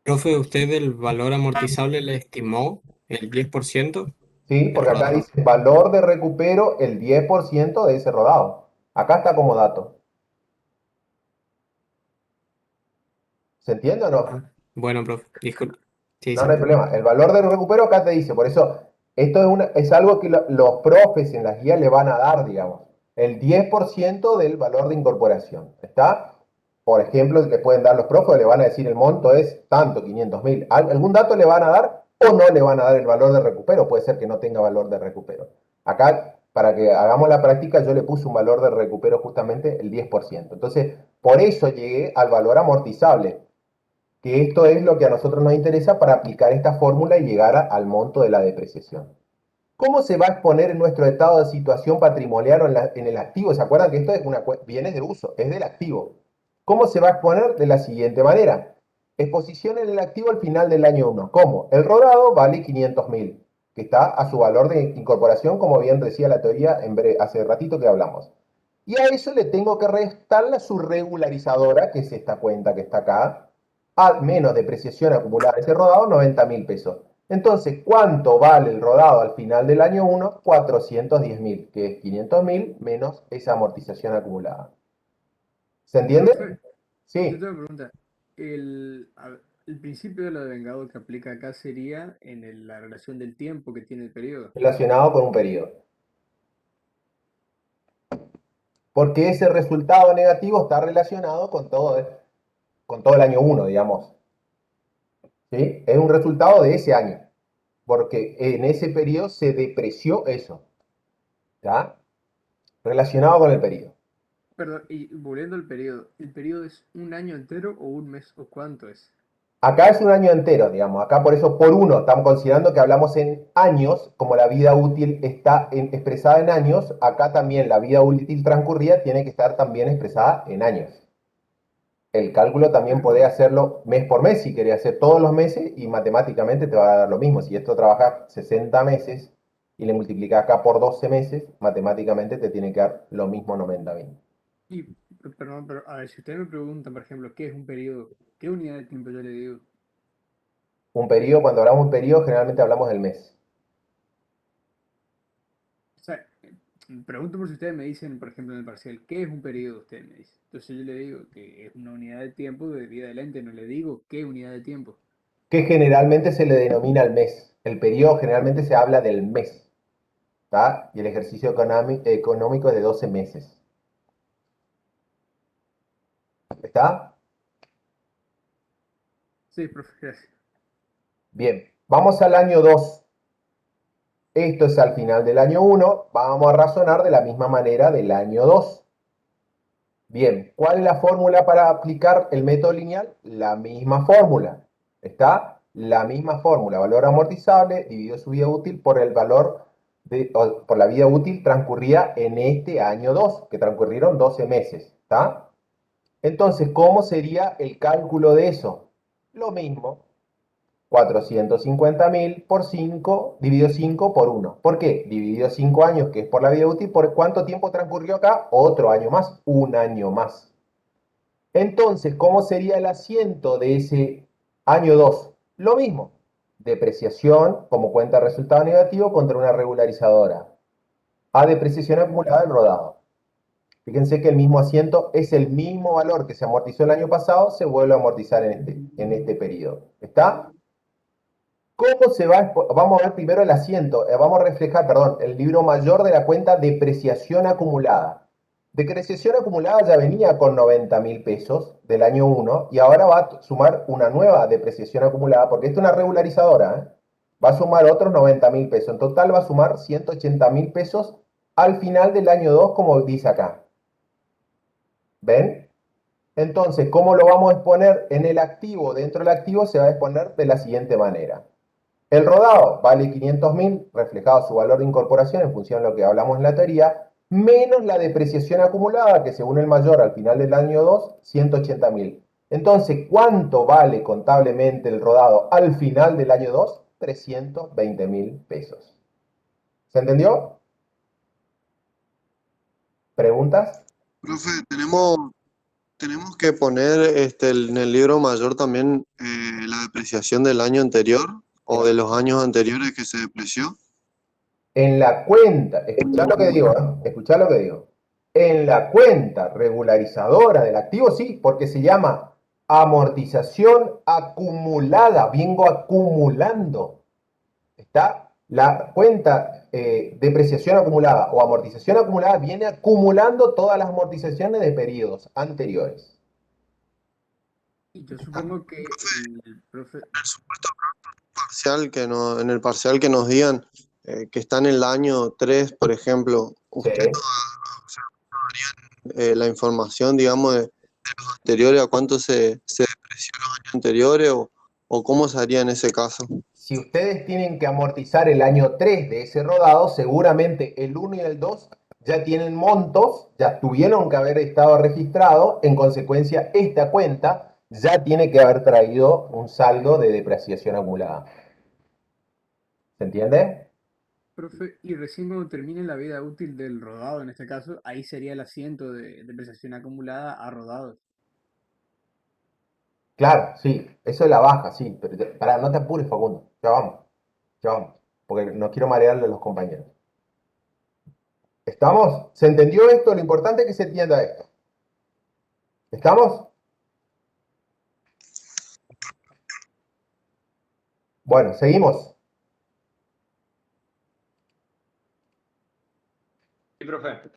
Profe, ¿usted el valor amortizable le estimó el 10% Sí, del porque acá rodado? dice valor de recupero el 10% de ese rodado. Acá está como dato. ¿Se entiende o no? Bueno, profe, disculpe. Sí, No, sí. no hay problema. El valor de recupero acá te dice, por eso, esto es algo que los profes en las guías le van a dar, digamos. El 10% del valor de incorporación. ¿Está? Por ejemplo, le pueden dar los profes, le van a decir el monto es tanto, 500.000. ¿Algún dato le van a dar o no le van a dar el valor de recupero? Puede ser que no tenga valor de recupero. Acá, para que hagamos la práctica, yo le puse un valor de recupero justamente el 10%. Entonces, por eso llegué al valor amortizable, que esto es lo que a nosotros nos interesa para aplicar esta fórmula y llegar al monto de la depreciación. ¿Cómo se va a exponer en nuestro estado de situación patrimonial o en el activo? ¿Se acuerdan que esto es bienes de uso, es del activo? ¿Cómo se va a exponer? De la siguiente manera. Exposición en el activo al final del año 1. ¿Cómo? El rodado vale 500.000, que está a su valor de incorporación, como bien decía la teoría hace ratito que hablamos. Y a eso le tengo que restarle a su regularizadora, que es esta cuenta que está acá, a menos depreciación acumulada de ese rodado, 90.000 pesos. Entonces, ¿cuánto vale el rodado al final del año 1? 410.000, que es 500.000 menos esa amortización acumulada. ¿Se entiende? Profe, yo Sí, tengo una pregunta. El principio de lo de vengado que aplica acá sería en la relación del tiempo que tiene el periodo. relacionado con un periodo. Porque ese resultado negativo está relacionado con todo el año 1, digamos. ¿Sí? Es un resultado de ese año. Porque en ese periodo se depreció eso. ¿Ya? Relacionado con el periodo. Perdón, y volviendo al periodo, ¿el periodo es un año entero o un mes o cuánto es? Acá es un año entero, digamos. Acá por eso por uno, estamos considerando que hablamos en años, como la vida útil está expresada en años, acá también la vida útil transcurrida tiene que estar también expresada en años. El cálculo también podés hacerlo mes por mes, si querés hacer todos los meses y matemáticamente te va a dar lo mismo. Si esto trabaja 60 meses y le multiplicás acá por 12 meses, matemáticamente te tiene que dar lo mismo 90.000. Y, perdón, pero a ver, si usted me pregunta, por ejemplo, ¿qué es un periodo? ¿Qué unidad de tiempo yo le digo? Un periodo, cuando hablamos de un periodo, generalmente hablamos del mes. O sea, pregunto por si ustedes me dicen, por ejemplo, en el parcial, ¿qué es un periodo? Ustedes me dicen. Entonces yo le digo que es una unidad de tiempo de vida del ente, no le digo qué unidad de tiempo. Que generalmente se le denomina el mes. El periodo generalmente se habla del mes, ¿tá? Y el ejercicio económico es de 12 meses. ¿Está? Sí, profe, gracias. Bien, vamos al año 2. Esto es al final del año 1. Vamos a razonar de la misma manera del año 2. Bien, ¿cuál es la fórmula para aplicar el método lineal? La misma fórmula. ¿Está? La misma fórmula. Valor amortizable dividido su vida útil por el valor por la vida útil transcurrida en este año 2, que transcurrieron 12 meses. ¿Está? Entonces, ¿cómo sería el cálculo de eso? Lo mismo. 450.000 por 5, dividido 5 por 1. ¿Por qué? Dividido 5 años, que es por la vida útil, ¿por cuánto tiempo transcurrió acá? Otro año más, un año más. Entonces, ¿cómo sería el asiento de ese año 2? Lo mismo. Depreciación como cuenta de resultado negativo contra una regularizadora. A depreciación acumulada del rodado. Fíjense que el mismo asiento es el mismo valor que se amortizó el año pasado, se vuelve a amortizar en este periodo. ¿Está? ¿Cómo se va? Vamos a ver primero el asiento. Vamos a reflejar, perdón, el libro mayor de la cuenta depreciación acumulada. Depreciación acumulada ya venía con 90.000 pesos del año 1 y ahora va a sumar una nueva depreciación acumulada, porque esta es una regularizadora, ¿eh? Va a sumar otros 90.000 pesos. En total va a sumar 180.000 pesos al final del año 2, como dice acá. ¿Ven? Entonces, ¿cómo lo vamos a exponer en el activo? Dentro del activo se va a exponer de la siguiente manera. El rodado vale 500.000, reflejado su valor de incorporación en función de lo que hablamos en la teoría, menos la depreciación acumulada, que según el mayor al final del año 2, 180.000. Entonces, ¿cuánto vale contablemente el rodado al final del año 2? 320.000 pesos. ¿Se entendió? ¿Preguntas? Profe, tenemos que poner en el libro mayor también la depreciación del año anterior o de los años anteriores que se depreció. En la cuenta, escuchá lo que digo, ¿eh? Escuchá lo que digo. En la cuenta regularizadora del activo, sí, porque se llama amortización acumulada. Vengo acumulando. ¿Está? La cuenta depreciación acumulada o amortización acumulada viene acumulando todas las amortizaciones de periodos anteriores. Y yo supongo que el profe... Parcial en el parcial que nos digan que está en el año 3, por ejemplo, ¿ustedes darían la información, digamos, de los anteriores, a cuánto se depreció los años anteriores o cómo se haría en ese caso? Si ustedes tienen que amortizar el año 3 de ese rodado, seguramente el 1 y el 2 ya tienen montos, ya tuvieron que haber estado registrados, en consecuencia esta cuenta ya tiene que haber traído un saldo de depreciación acumulada. ¿Se entiende? Profe, y recién cuando termine la vida útil del rodado, en este caso, ahí sería el asiento de depreciación acumulada a rodados. Claro, sí, eso es la baja, sí, pero pará, no te apures, Facundo, ya vamos, porque no quiero marearle a los compañeros. ¿Estamos? ¿Se entendió esto? Lo importante es que se entienda esto. ¿Estamos? Bueno, seguimos. Sí, profe.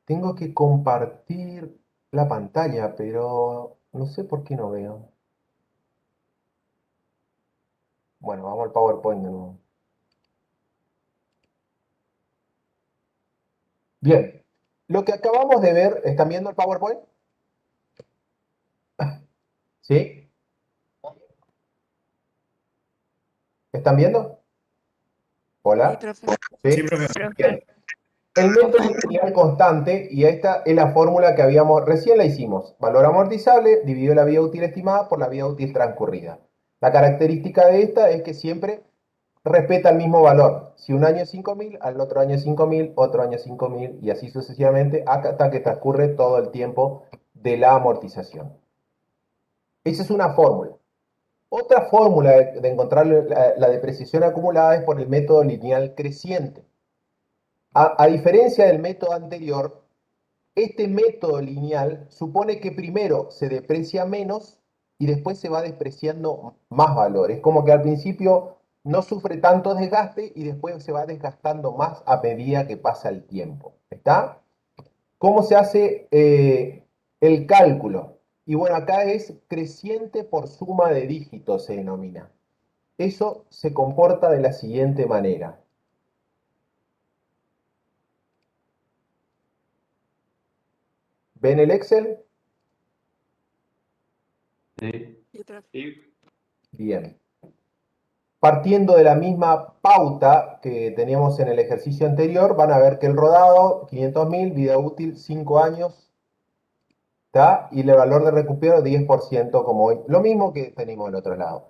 Tengo que compartir la pantalla, pero no sé por qué no veo. Bueno, vamos al PowerPoint de nuevo. Bien, lo que acabamos de ver, ¿están viendo el PowerPoint? ¿Sí? ¿Están viendo? ¿Hola? Sí, profe. Bien. El método lineal constante, y esta es la fórmula que recién la hicimos. Valor amortizable dividido la vida útil estimada por la vida útil transcurrida. La característica de esta es que siempre respeta el mismo valor. Si un año es 5.000, al otro año es 5.000, otro año es 5.000 y así sucesivamente hasta que transcurre todo el tiempo de la amortización. Esa es una fórmula. Otra fórmula de encontrar la depreciación acumulada es por el método lineal creciente. A diferencia del método anterior, este método lineal supone que primero se deprecia menos y después se va despreciando más valor. Es como que al principio no sufre tanto desgaste y después se va desgastando más a medida que pasa el tiempo. ¿Está? ¿Cómo se hace el cálculo? Y bueno, acá es creciente por suma de dígitos, se denomina. Eso se comporta de la siguiente manera. ¿Ven el Excel? Sí. Sí, profe. Sí. Bien. Partiendo de la misma pauta que teníamos en el ejercicio anterior, van a ver que el rodado, 500.000, vida útil, 5 años, ¿está? Y el valor de recupero, 10% como hoy. Lo mismo que tenemos del otro lado.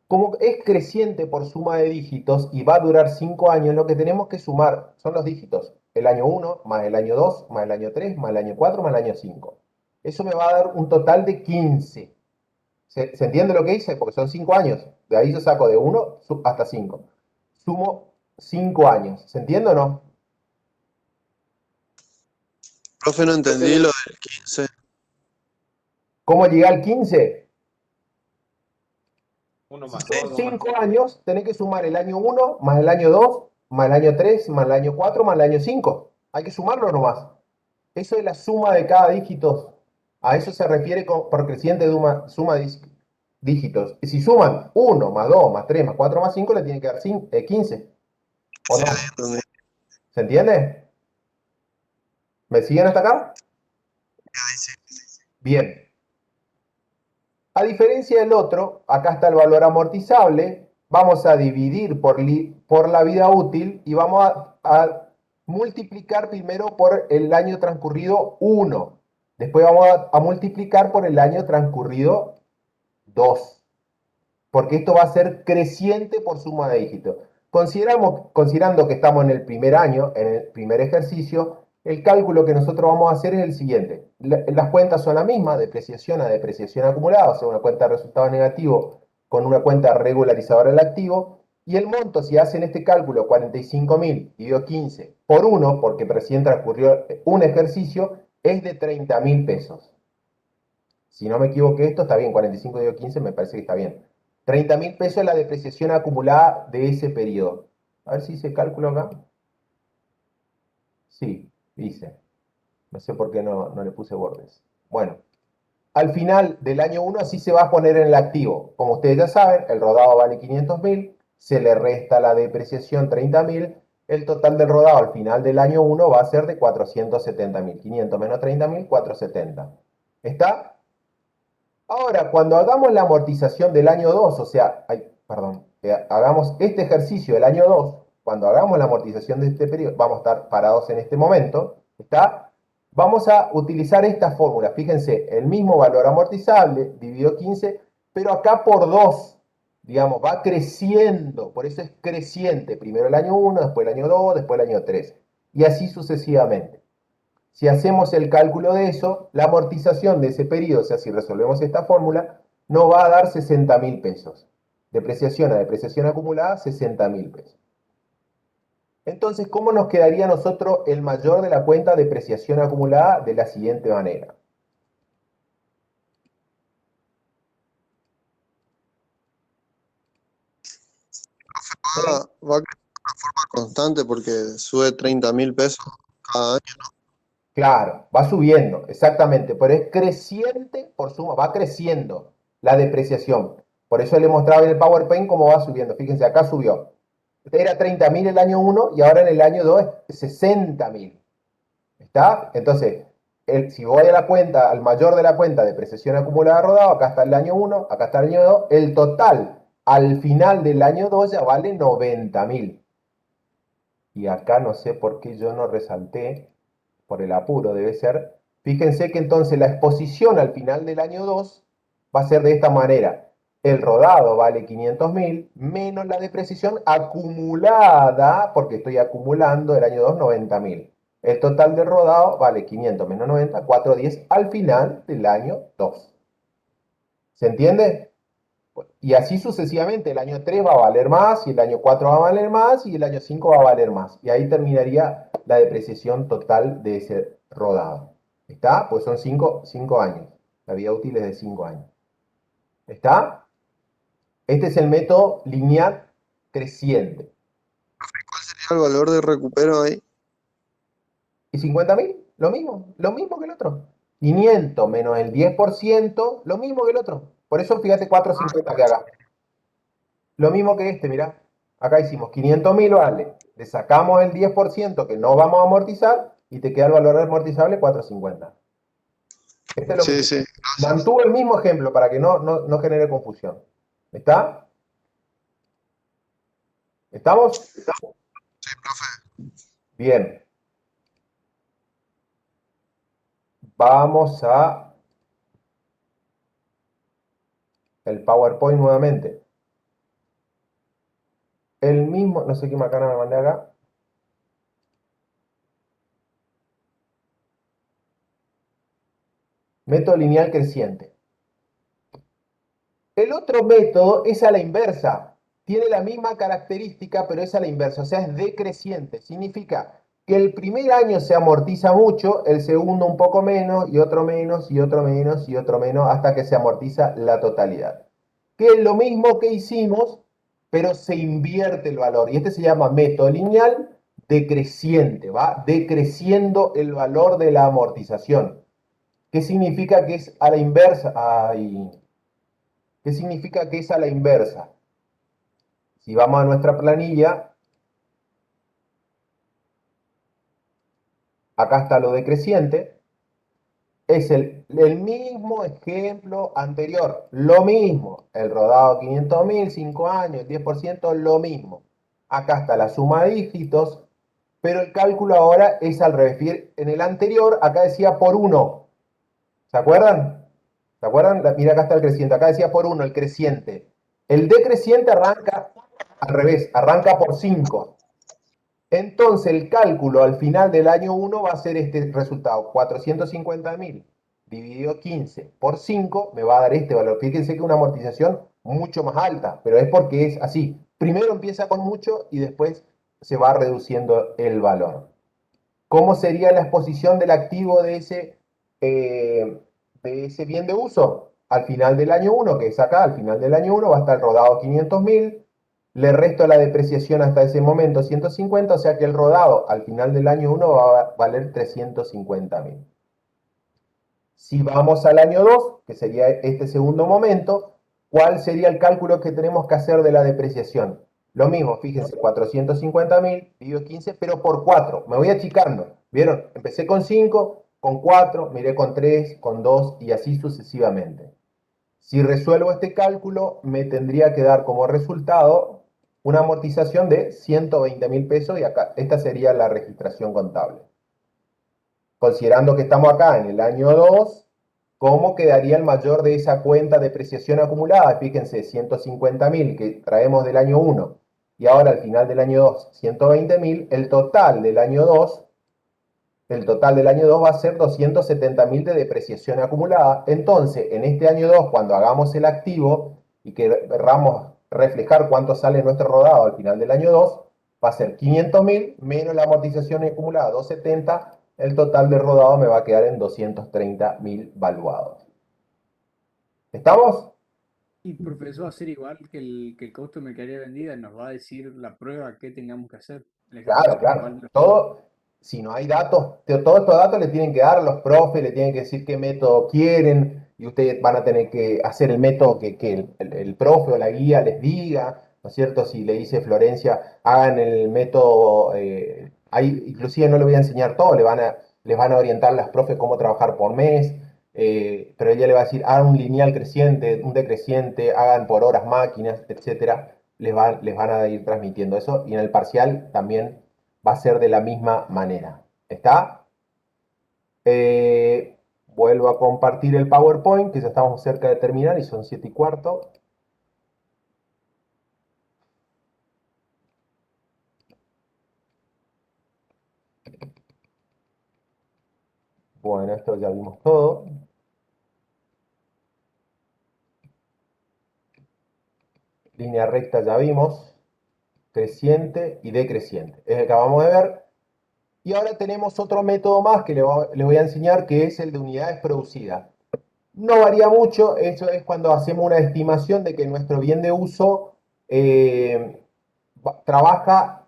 Como es creciente por suma de dígitos y va a durar 5 años, lo que tenemos que sumar son los dígitos. El año 1, más el año 2, más el año 3, más el año 4, más el año 5. Eso me va a dar un total de 15. ¿Se entiende lo que hice? Porque son 5 años. De ahí yo saco de 1 hasta 5. Sumo 5 años. ¿Se entiende o no? Profe, no entendí lo del 15. ¿Cómo llegué al 15? 1 Si más son 2, 2 más 5 3. años, tenés que sumar el año 1, más el año 2, más el año 3, más el año 4, más el año 5. Hay que sumarlo nomás. Eso es la suma de cada dígito. A eso se refiere por creciente suma de dígitos. Y si suman 1, más 2, más 3, más 4, más 5, le tiene que dar 15. ¿O no? Entendí. ¿Se entiende? ¿Me siguen hasta acá? Bien. A diferencia del otro, acá está el valor amortizable, vamos a dividir por la vida útil y vamos a multiplicar primero por el año transcurrido 1. Después vamos a multiplicar por el año transcurrido 2. Porque esto va a ser creciente por suma de dígitos. Considerando que estamos en el primer año, en el primer ejercicio, el cálculo que nosotros vamos a hacer es el siguiente. Las cuentas son las mismas, depreciación a depreciación acumulada, o sea, una cuenta de resultado negativo con una cuenta regularizadora del activo, y el monto, si hacen este cálculo, 45.000 dividido 15 por 1, porque recién transcurrió un ejercicio, es de 30.000 pesos. Si no me equivoqué, esto está bien, 45 dividido 15 me parece que está bien. 30.000 pesos es la depreciación acumulada de ese periodo. A ver si hice cálculo acá. Sí, hice. No sé por qué no le puse bordes. Bueno, al final del año 1 así se va a poner en el activo. Como ustedes ya saben, el rodado vale 500.000, se le resta la depreciación 30.000, el total del rodado al final del año 1 va a ser de 470.000. 500 menos 30.000, 470. ¿Está? Ahora, cuando hagamos la amortización del año 2, o sea, hagamos este ejercicio del año 2, cuando hagamos la amortización de este periodo, vamos a estar parados en este momento, ¿está? Vamos a utilizar esta fórmula. Fíjense, el mismo valor amortizable dividido 15, pero acá por 2, digamos, va creciendo, por eso es creciente. Primero el año 1, después el año 2, después el año 3, y así sucesivamente. Si hacemos el cálculo de eso, la amortización de ese periodo, o sea, si resolvemos esta fórmula, nos va a dar 60.000 pesos. Depreciación a depreciación acumulada, 60.000 pesos. Entonces, ¿cómo nos quedaría a nosotros el mayor de la cuenta de depreciación acumulada? De la siguiente manera. Va a crecer de una forma constante porque sube 30.000 pesos cada año. Claro, va subiendo, exactamente, pero es creciente por suma, va creciendo la depreciación. Por eso le mostraba en el PowerPoint cómo va subiendo. Fíjense, acá subió. Era 30.000 el año 1 y ahora en el año 2 es 60.000. ¿Está? Entonces, si voy a la cuenta, al mayor de la cuenta de depreciación acumulada rodado, acá está el año 1, acá está el año 2, el total al final del año 2 ya vale 90.000. Y acá no sé por qué yo no resalté, por el apuro debe ser. Fíjense que entonces la exposición al final del año 2 va a ser de esta manera. El rodado vale 500.000 menos la depreciación acumulada, porque estoy acumulando el año 2 90.000. El total del rodado vale 500 menos 90, 410 al final del año 2. ¿Se entiende? Y así sucesivamente, el año 3 va a valer más, y el año 4 va a valer más, y el año 5 va a valer más. Y ahí terminaría la depreciación total de ese rodado. ¿Está? Pues son 5 años. La vida útil es de 5 años. ¿Está? Este es el método lineal creciente. ¿El valor de recupero ahí? ¿Y 50.000? Lo mismo que el otro. 500 menos el 10%, lo mismo que el otro. Por eso fíjate 450 que haga. Lo mismo que este, mirá. Acá hicimos 500.000 vale. Le sacamos el 10% que no vamos a amortizar y te queda el valor amortizable 450. Este es lo Sí, mismo. sí. Mantuve el mismo ejemplo para que no genere confusión. ¿Está? ¿Estamos? Sí, profe. Bien. Vamos a el PowerPoint nuevamente. El mismo, no sé qué macana me mandé acá. Método lineal creciente. El otro método es a la inversa. Tiene la misma característica, pero es a la inversa. O sea, es decreciente. Significa que el primer año se amortiza mucho, el segundo un poco menos, y otro menos, y otro menos, y otro menos, hasta que se amortiza la totalidad. Que es lo mismo que hicimos, pero se invierte el valor. Y este se llama método lineal decreciente. Va decreciendo el valor de la amortización. ¿Qué significa que es a la inversa? Ay, ¿qué significa que es a la inversa? Si vamos a nuestra planilla, acá está lo decreciente, es el mismo ejemplo anterior, lo mismo, el rodado 500.000, 5 años, el 10%, lo mismo. Acá está la suma de dígitos, pero el cálculo ahora es al revés. En el anterior, acá decía por 1. ¿Se acuerdan? ¿Se acuerdan? Mira, acá está el creciente. Acá decía por 1, el creciente. El decreciente arranca al revés, arranca por 5. Entonces el cálculo al final del año 1 va a ser este resultado. 450.000 dividido 15 por 5 me va a dar este valor. Fíjense que es una amortización mucho más alta, pero es porque es así. Primero empieza con mucho y después se va reduciendo el valor. ¿Cómo sería la exposición del activo de ese bien de uso? Al final del año 1, que es acá, al final del año 1 va a estar rodado 500.000, le resto la depreciación hasta ese momento 150, o sea que el rodado al final del año 1 va a valer 350.000. Si vamos al año 2, que sería este segundo momento, ¿cuál sería el cálculo que tenemos que hacer de la depreciación? Lo mismo, fíjense, 450.000 dividido 15, pero por 4. Me voy achicando. ¿Vieron? Empecé con 5, con 4, miré con 3, con 2 y así sucesivamente. Si resuelvo este cálculo, me tendría que dar como resultado una amortización de 120.000 pesos y acá, esta sería la registración contable. Considerando que estamos acá en el año 2, ¿cómo quedaría el mayor de esa cuenta de depreciación acumulada? Fíjense, 150.000 que traemos del año 1 y ahora al final del año 2, 120.000, el total del año 2 va a ser 270.000 de depreciación acumulada. Entonces, en este año 2, cuando hagamos el activo y queramos reflejar cuánto sale nuestro rodado al final del año 2, va a ser 500.000 menos la amortización acumulada, 270. El total de rodado me va a quedar en 230.000 valuados. ¿Estamos? Y profesor, va a ser igual que el costo de mercadería vendida, nos va a decir la prueba que tengamos que hacer. El Claro, ejercicio claro. igual. Todo, si no hay datos, todos estos datos le tienen que dar a los profes, le tienen que decir qué método quieren, y ustedes van a tener que hacer el método que el profe o la guía les diga, ¿no es cierto? Si le dice Florencia, hagan el método, inclusive no le voy a enseñar todo, les van a orientar las profes cómo trabajar por mes, pero ella le va a decir, hagan un lineal creciente, un decreciente, hagan por horas máquinas, etcétera. Les van a ir transmitiendo eso, y en el parcial también va a ser de la misma manera. ¿Está? Vuelvo a compartir el PowerPoint, que ya estamos cerca de terminar y son 7:15. Bueno, esto ya vimos todo. recta ya vimos, creciente y decreciente. Es el que acabamos de ver. Y ahora tenemos otro método más que les voy a enseñar, que es el de unidades producidas. No varía mucho, eso es cuando hacemos una estimación de que nuestro bien de uso trabaja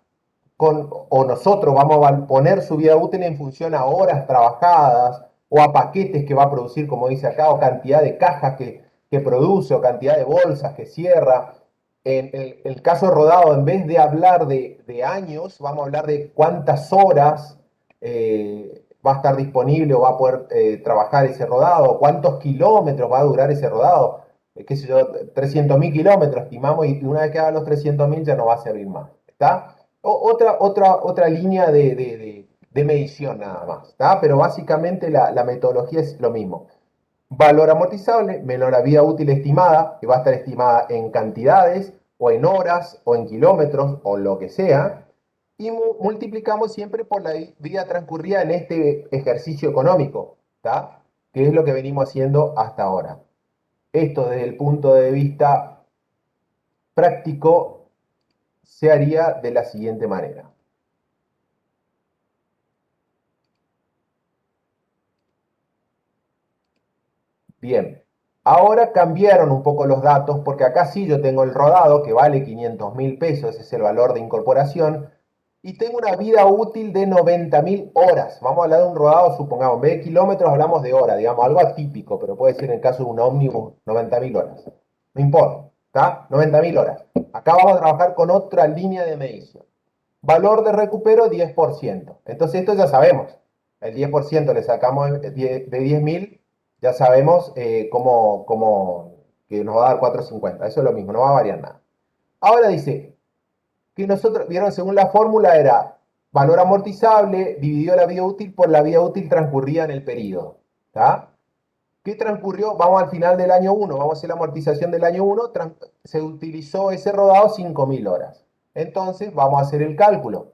o nosotros vamos a poner su vida útil en función a horas trabajadas o a paquetes que va a producir, como dice acá, o cantidad de cajas que produce o cantidad de bolsas que cierra. En el caso rodado, en vez de hablar de años, vamos a hablar de cuántas horas va a estar disponible o va a poder trabajar ese rodado, cuántos kilómetros va a durar ese rodado, qué sé yo, 300.000 kilómetros estimamos, y una vez que haga los 300.000 ya no va a servir más. ¿Está? Otra línea de medición nada más, ¿está? Pero básicamente la metodología es lo mismo. Valor amortizable menos la vida útil estimada, que va a estar estimada en cantidades, o en horas, o en kilómetros, o lo que sea, y multiplicamos siempre por la vida transcurrida en este ejercicio económico, ¿está? Que es lo que venimos haciendo hasta ahora. Esto desde el punto de vista práctico se haría de la siguiente manera. Bien, ahora cambiaron un poco los datos porque acá sí yo tengo el rodado que vale 500.000 pesos, ese es el valor de incorporación, y tengo una vida útil de 90.000 horas. Vamos a hablar de un rodado, supongamos, en vez de kilómetros hablamos de horas, digamos, algo atípico, pero puede ser en el caso de un ómnibus, 90.000 horas. No importa, ¿está? 90.000 horas. Acá vamos a trabajar con otra línea de medición. Valor de recupero 10%. Entonces esto ya sabemos. El 10% le sacamos de 10.000, ya sabemos que nos va a dar 450. Eso es lo mismo, no va a variar nada. Ahora dice que nosotros, vieron, según la fórmula era valor amortizable dividido la vida útil por la vida útil transcurrida en el periodo. ¿Está? ¿Qué transcurrió? Vamos al final del año 1, vamos a hacer la amortización del año 1, se utilizó ese rodado 5.000 horas. Entonces vamos a hacer el cálculo.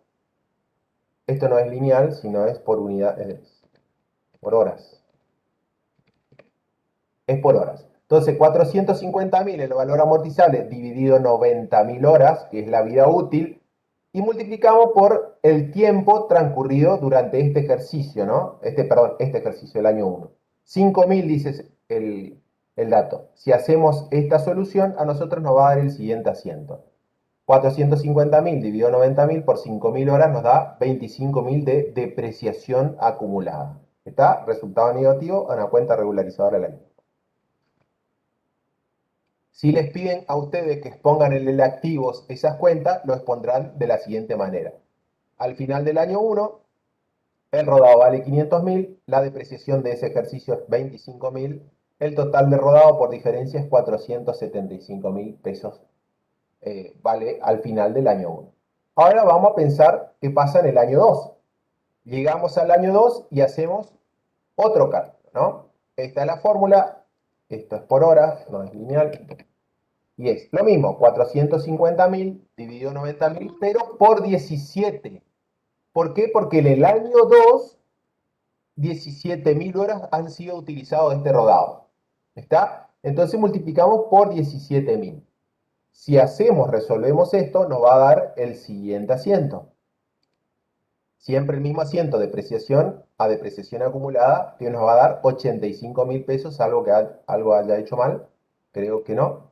Esto no es lineal, sino es por unidades, por horas. Es por horas. Entonces 450.000 el valor amortizable dividido 90.000 horas, que es la vida útil, y multiplicamos por el tiempo transcurrido durante este ejercicio, ¿no? Este ejercicio, el año 1. 5.000 dice el dato. Si hacemos esta solución, a nosotros nos va a dar el siguiente asiento. 450.000 dividido 90.000 por 5.000 horas nos da 25.000 de depreciación acumulada. ¿Está? Resultado negativo a una cuenta regularizadora del año. Si les piden a ustedes que expongan en el activos esas cuentas, lo expondrán de la siguiente manera. Al final del año 1, el rodado vale 500.000, la depreciación de ese ejercicio es 25.000, el total de rodado por diferencia es 475.000 pesos, vale al final del año 1. Ahora vamos a pensar qué pasa en el año 2. Llegamos al año 2 y hacemos otro cálculo, ¿no? Esta es la fórmula, esto es por hora, no es lineal. Y es lo mismo, 450.000 dividido 90.000, pero por 17. ¿Por qué? Porque en el año 2, 17.000 horas han sido utilizadas de este rodado. ¿Está? Entonces multiplicamos por 17.000. Si resolvemos esto, nos va a dar el siguiente asiento. Siempre el mismo asiento, depreciación a depreciación acumulada, que nos va a dar 85.000 pesos, salvo que algo haya hecho mal. Creo que no.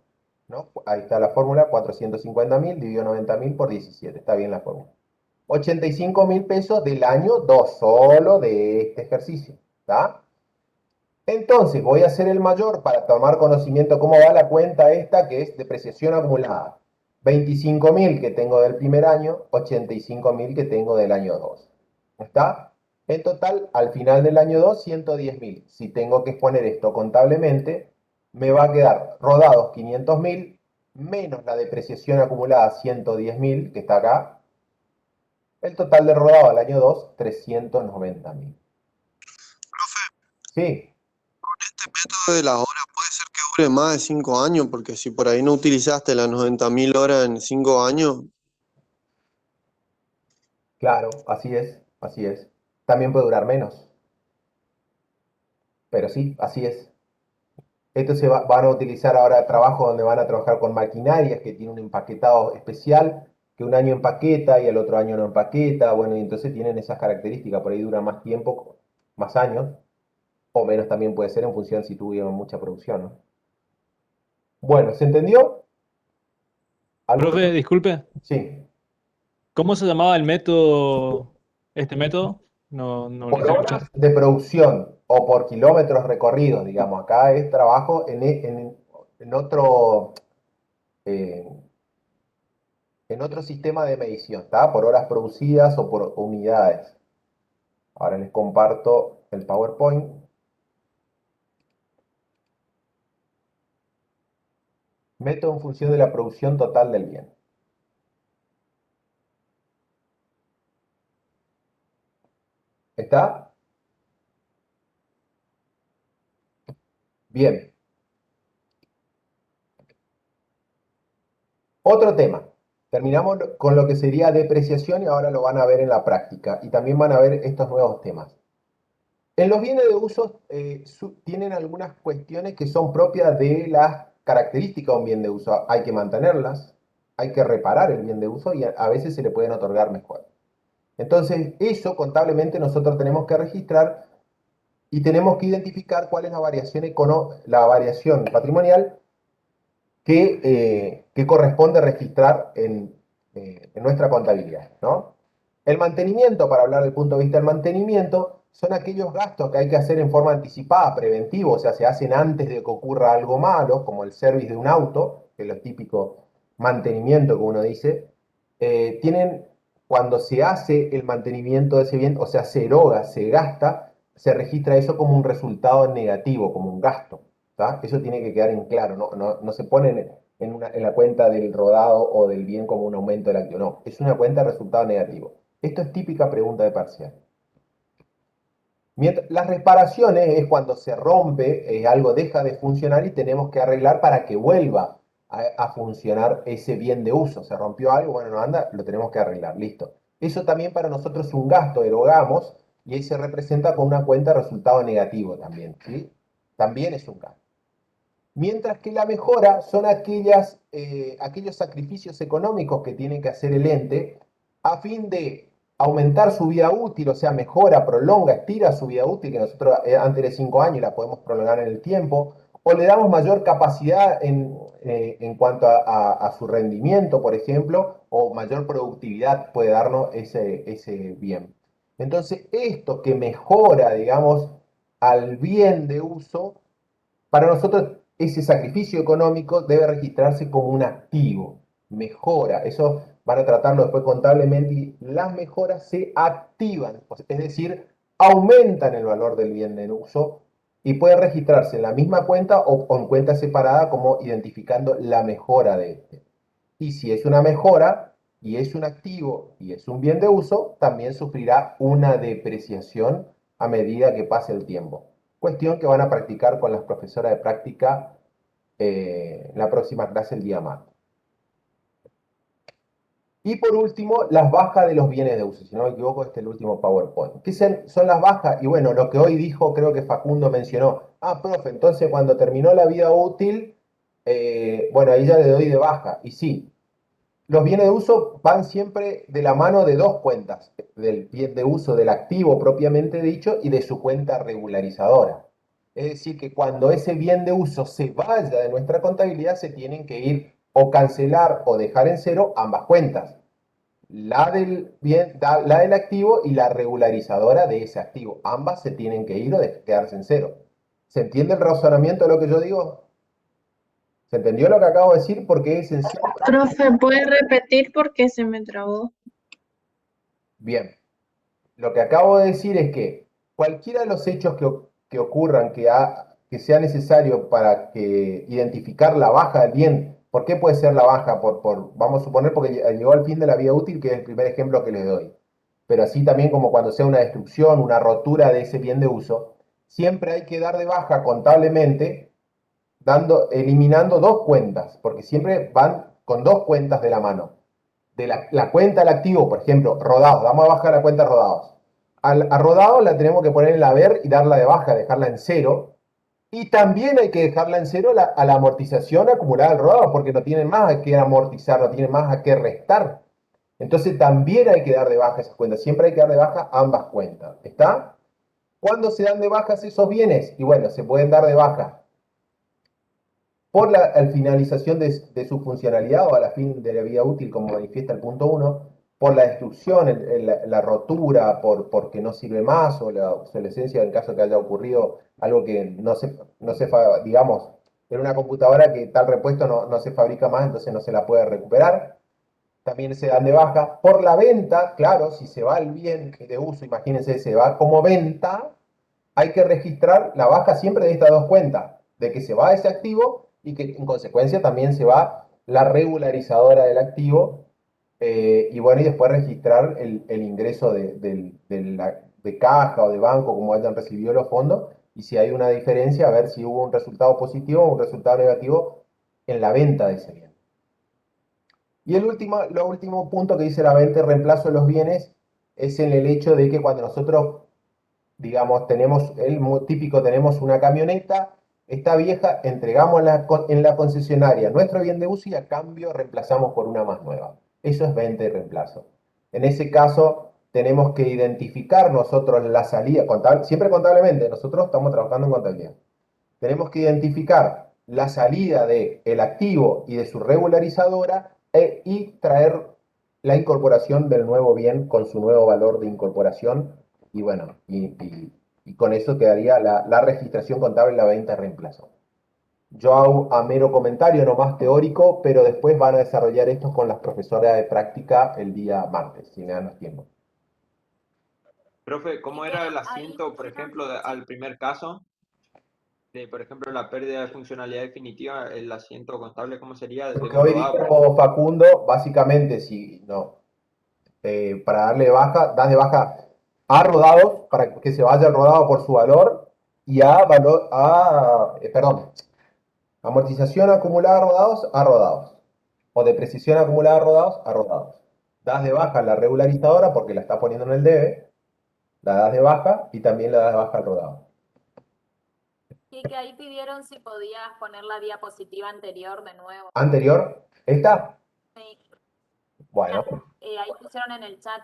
¿No? Ahí está la fórmula, 450.000 dividido 90.000 por 17. Está bien la fórmula. 85.000 pesos del año 2, solo de este ejercicio. ¿Está? Entonces voy a hacer el mayor para tomar conocimiento cómo va la cuenta esta, que es depreciación acumulada. 25.000 que tengo del primer año, 85.000 que tengo del año 2. ¿Está? En total, al final del año 2, 110.000. Si tengo que exponer esto contablemente, me va a quedar rodados 500.000, menos la depreciación acumulada 110.000, que está acá. El total de rodado al año 2, 390.000. Sí. Este método de las horas puede ser que dure más de 5 años, porque si por ahí no utilizaste las 90.000 horas en 5 años. Claro, así es, así es. También puede durar menos. Pero sí, así es. Estos van a utilizar ahora trabajos donde van a trabajar con maquinarias que tienen un empaquetado especial, que un año empaqueta y el otro año no empaqueta. Bueno, y entonces tienen esas características, por ahí dura más tiempo, más años, o menos también puede ser en función si tuvieron mucha producción, ¿no? Bueno, ¿se entendió? Profe, disculpe, Sí. ¿cómo se llamaba el método, este método? No Por lo escuché. horas de producción o por kilómetros recorridos, digamos. Acá es trabajo en otro, eh, en otro sistema de medición, ¿está? Por horas producidas o por unidades. Ahora les comparto el PowerPoint. Método en función de la producción total del bien. ¿Está? Bien. Otro tema. Terminamos con lo que sería depreciación y ahora lo van a ver en la práctica. Y también van a ver estos nuevos temas. En los bienes de uso tienen algunas cuestiones que son propias de las características de un bien de uso. Hay que mantenerlas, hay que reparar el bien de uso y a veces se le pueden otorgar mejor. Entonces, eso contablemente nosotros tenemos que registrar y tenemos que identificar cuál es la variación patrimonial que corresponde registrar en nuestra contabilidad, ¿no? El mantenimiento, para hablar del punto de vista del mantenimiento, son aquellos gastos que hay que hacer en forma anticipada, preventivo, o sea, se hacen antes de que ocurra algo malo, como el service de un auto, que es lo típico mantenimiento que uno dice, cuando se hace el mantenimiento de ese bien, o sea, se eroga, se gasta, se registra eso como un resultado negativo, como un gasto. ¿Tá? Eso tiene que quedar en claro, no se pone en la cuenta del rodado o del bien como un aumento del activo, no, es una cuenta de resultado negativo. Esto es típica pregunta de parcial. Las reparaciones es cuando se rompe, algo deja de funcionar y tenemos que arreglar para que vuelva a funcionar ese bien de uso. Se rompió algo, bueno, no anda, lo tenemos que arreglar, listo. Eso también para nosotros es un gasto, erogamos, y ahí se representa con una cuenta de resultado negativo también, ¿sí? También es un gasto. Mientras que la mejora son aquellos sacrificios económicos que tiene que hacer el ente a fin de aumentar su vida útil, o sea, mejora, prolonga, estira su vida útil, que nosotros antes de 5 años la podemos prolongar en el tiempo, o le damos mayor capacidad en cuanto a su rendimiento, por ejemplo, o mayor productividad puede darnos ese bien. Entonces, esto que mejora, digamos, al bien de uso, para nosotros ese sacrificio económico debe registrarse como un activo, mejora, eso van a tratarlo después contablemente y las mejoras se activan, es decir, aumentan el valor del bien en uso y puede registrarse en la misma cuenta o en cuenta separada como identificando la mejora de este. Y si es una mejora y es un activo y es un bien de uso, también sufrirá una depreciación a medida que pase el tiempo. Cuestión que van a practicar con las profesoras de práctica en la próxima clase el día martes. Y por último, las bajas de los bienes de uso. Si no me equivoco, este es el último PowerPoint. ¿Qué son las bajas? Y bueno, lo que hoy dijo, creo que Facundo mencionó. Ah, profe, entonces cuando terminó la vida útil, bueno, ahí ya le doy de baja. Y sí, los bienes de uso van siempre de la mano de dos cuentas, del bien de uso del activo propiamente dicho y de su cuenta regularizadora. Es decir, que cuando ese bien de uso se vaya de nuestra contabilidad, se tienen que ir o cancelar o dejar en cero ambas cuentas. La del activo y la regularizadora de ese activo. Ambas se tienen que ir o quedarse en cero. ¿Se entiende el razonamiento de lo que yo digo? ¿Se entendió lo que acabo de decir? Porque es sencillo. Profe, ¿puede repetir porque se me trabó? Bien, lo que acabo de decir es que cualquiera de los hechos que ocurran que sea necesario para identificar la baja del bien, ¿por qué puede ser la baja? Vamos a suponer porque llegó al fin de la vida útil, que es el primer ejemplo que les doy. Pero así también como cuando sea una destrucción, una rotura de ese bien de uso, siempre hay que dar de baja contablemente, eliminando dos cuentas, porque siempre van con dos cuentas de la mano. De la cuenta del activo, por ejemplo, rodados, vamos a bajar la cuenta rodados. A rodados la tenemos que poner en la haber y darla de baja, dejarla en cero, Y también hay que dejarla en cero a la amortización acumulada al rodado, porque no tienen más a qué amortizar, no tienen más a qué restar. Entonces también hay que dar de baja esas cuentas. Siempre hay que dar de baja ambas cuentas. ¿Está? ¿Cuándo se dan de bajas esos bienes? Y bueno, se pueden dar de baja por la finalización de su funcionalidad o a la fin de la vida útil, como manifiesta el punto 1, por la destrucción, la rotura, porque no sirve más, o la obsolescencia en caso que haya ocurrido algo que digamos, en una computadora que tal repuesto no se fabrica más, entonces no se la puede recuperar. También se dan de baja por la venta, claro, si se va el bien de uso, imagínense, se va como venta, hay que registrar la baja siempre de estas dos cuentas, de que se va ese activo y que en consecuencia también se va la regularizadora del activo, y bueno, y después registrar el ingreso de caja o de banco, como hayan recibido los fondos, y si hay una diferencia, a ver si hubo un resultado positivo o un resultado negativo en la venta de ese bien. Y lo último punto que dice la venta y reemplazo de los bienes es en el hecho de que cuando nosotros, digamos, tenemos tenemos una camioneta, está vieja, entregamos en la concesionaria nuestro bien de uso y a cambio reemplazamos por una más nueva. Eso es venta y reemplazo. En ese caso, tenemos que identificar nosotros la salida, siempre contablemente, nosotros estamos trabajando en contabilidad. Tenemos que identificar la salida del activo y de su regularizadora y traer la incorporación del nuevo bien con su nuevo valor de incorporación. Y bueno, y con eso quedaría la registración contable y la venta de reemplazo. Yo hago a mero comentario, no más teórico, pero después van a desarrollar esto con las profesoras de práctica el día martes, si me dan los tiempos. Profe, ¿cómo era el asiento, por ejemplo, al primer caso? De, por ejemplo, la pérdida de funcionalidad definitiva, el asiento contable, ¿cómo sería? Lo De que un hoy rodado. dijo Facundo, básicamente, para darle baja, das de baja a rodados para que se vaya el rodado por su valor y amortización acumulada a rodados o depreciación acumulada a rodados. Das de baja la regularizadora porque la está poniendo en el debe, la das de baja y también la das de baja al rodado. Y que ahí pidieron si podías poner la diapositiva anterior de nuevo. ¿Anterior? ¿Esta? Sí. Bueno, Ahí pusieron en el chat,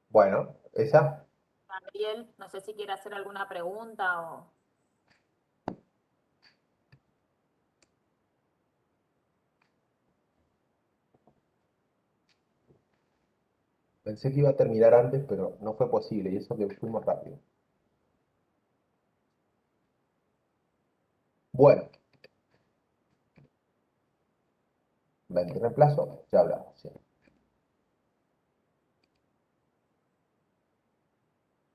bueno, esa. Gabriel, no sé si quiere hacer alguna pregunta o... Pensé que iba a terminar antes, pero no fue posible y eso que fuimos rápido. Bueno, venta y reemplazo, ya hablamos. ¿Sí?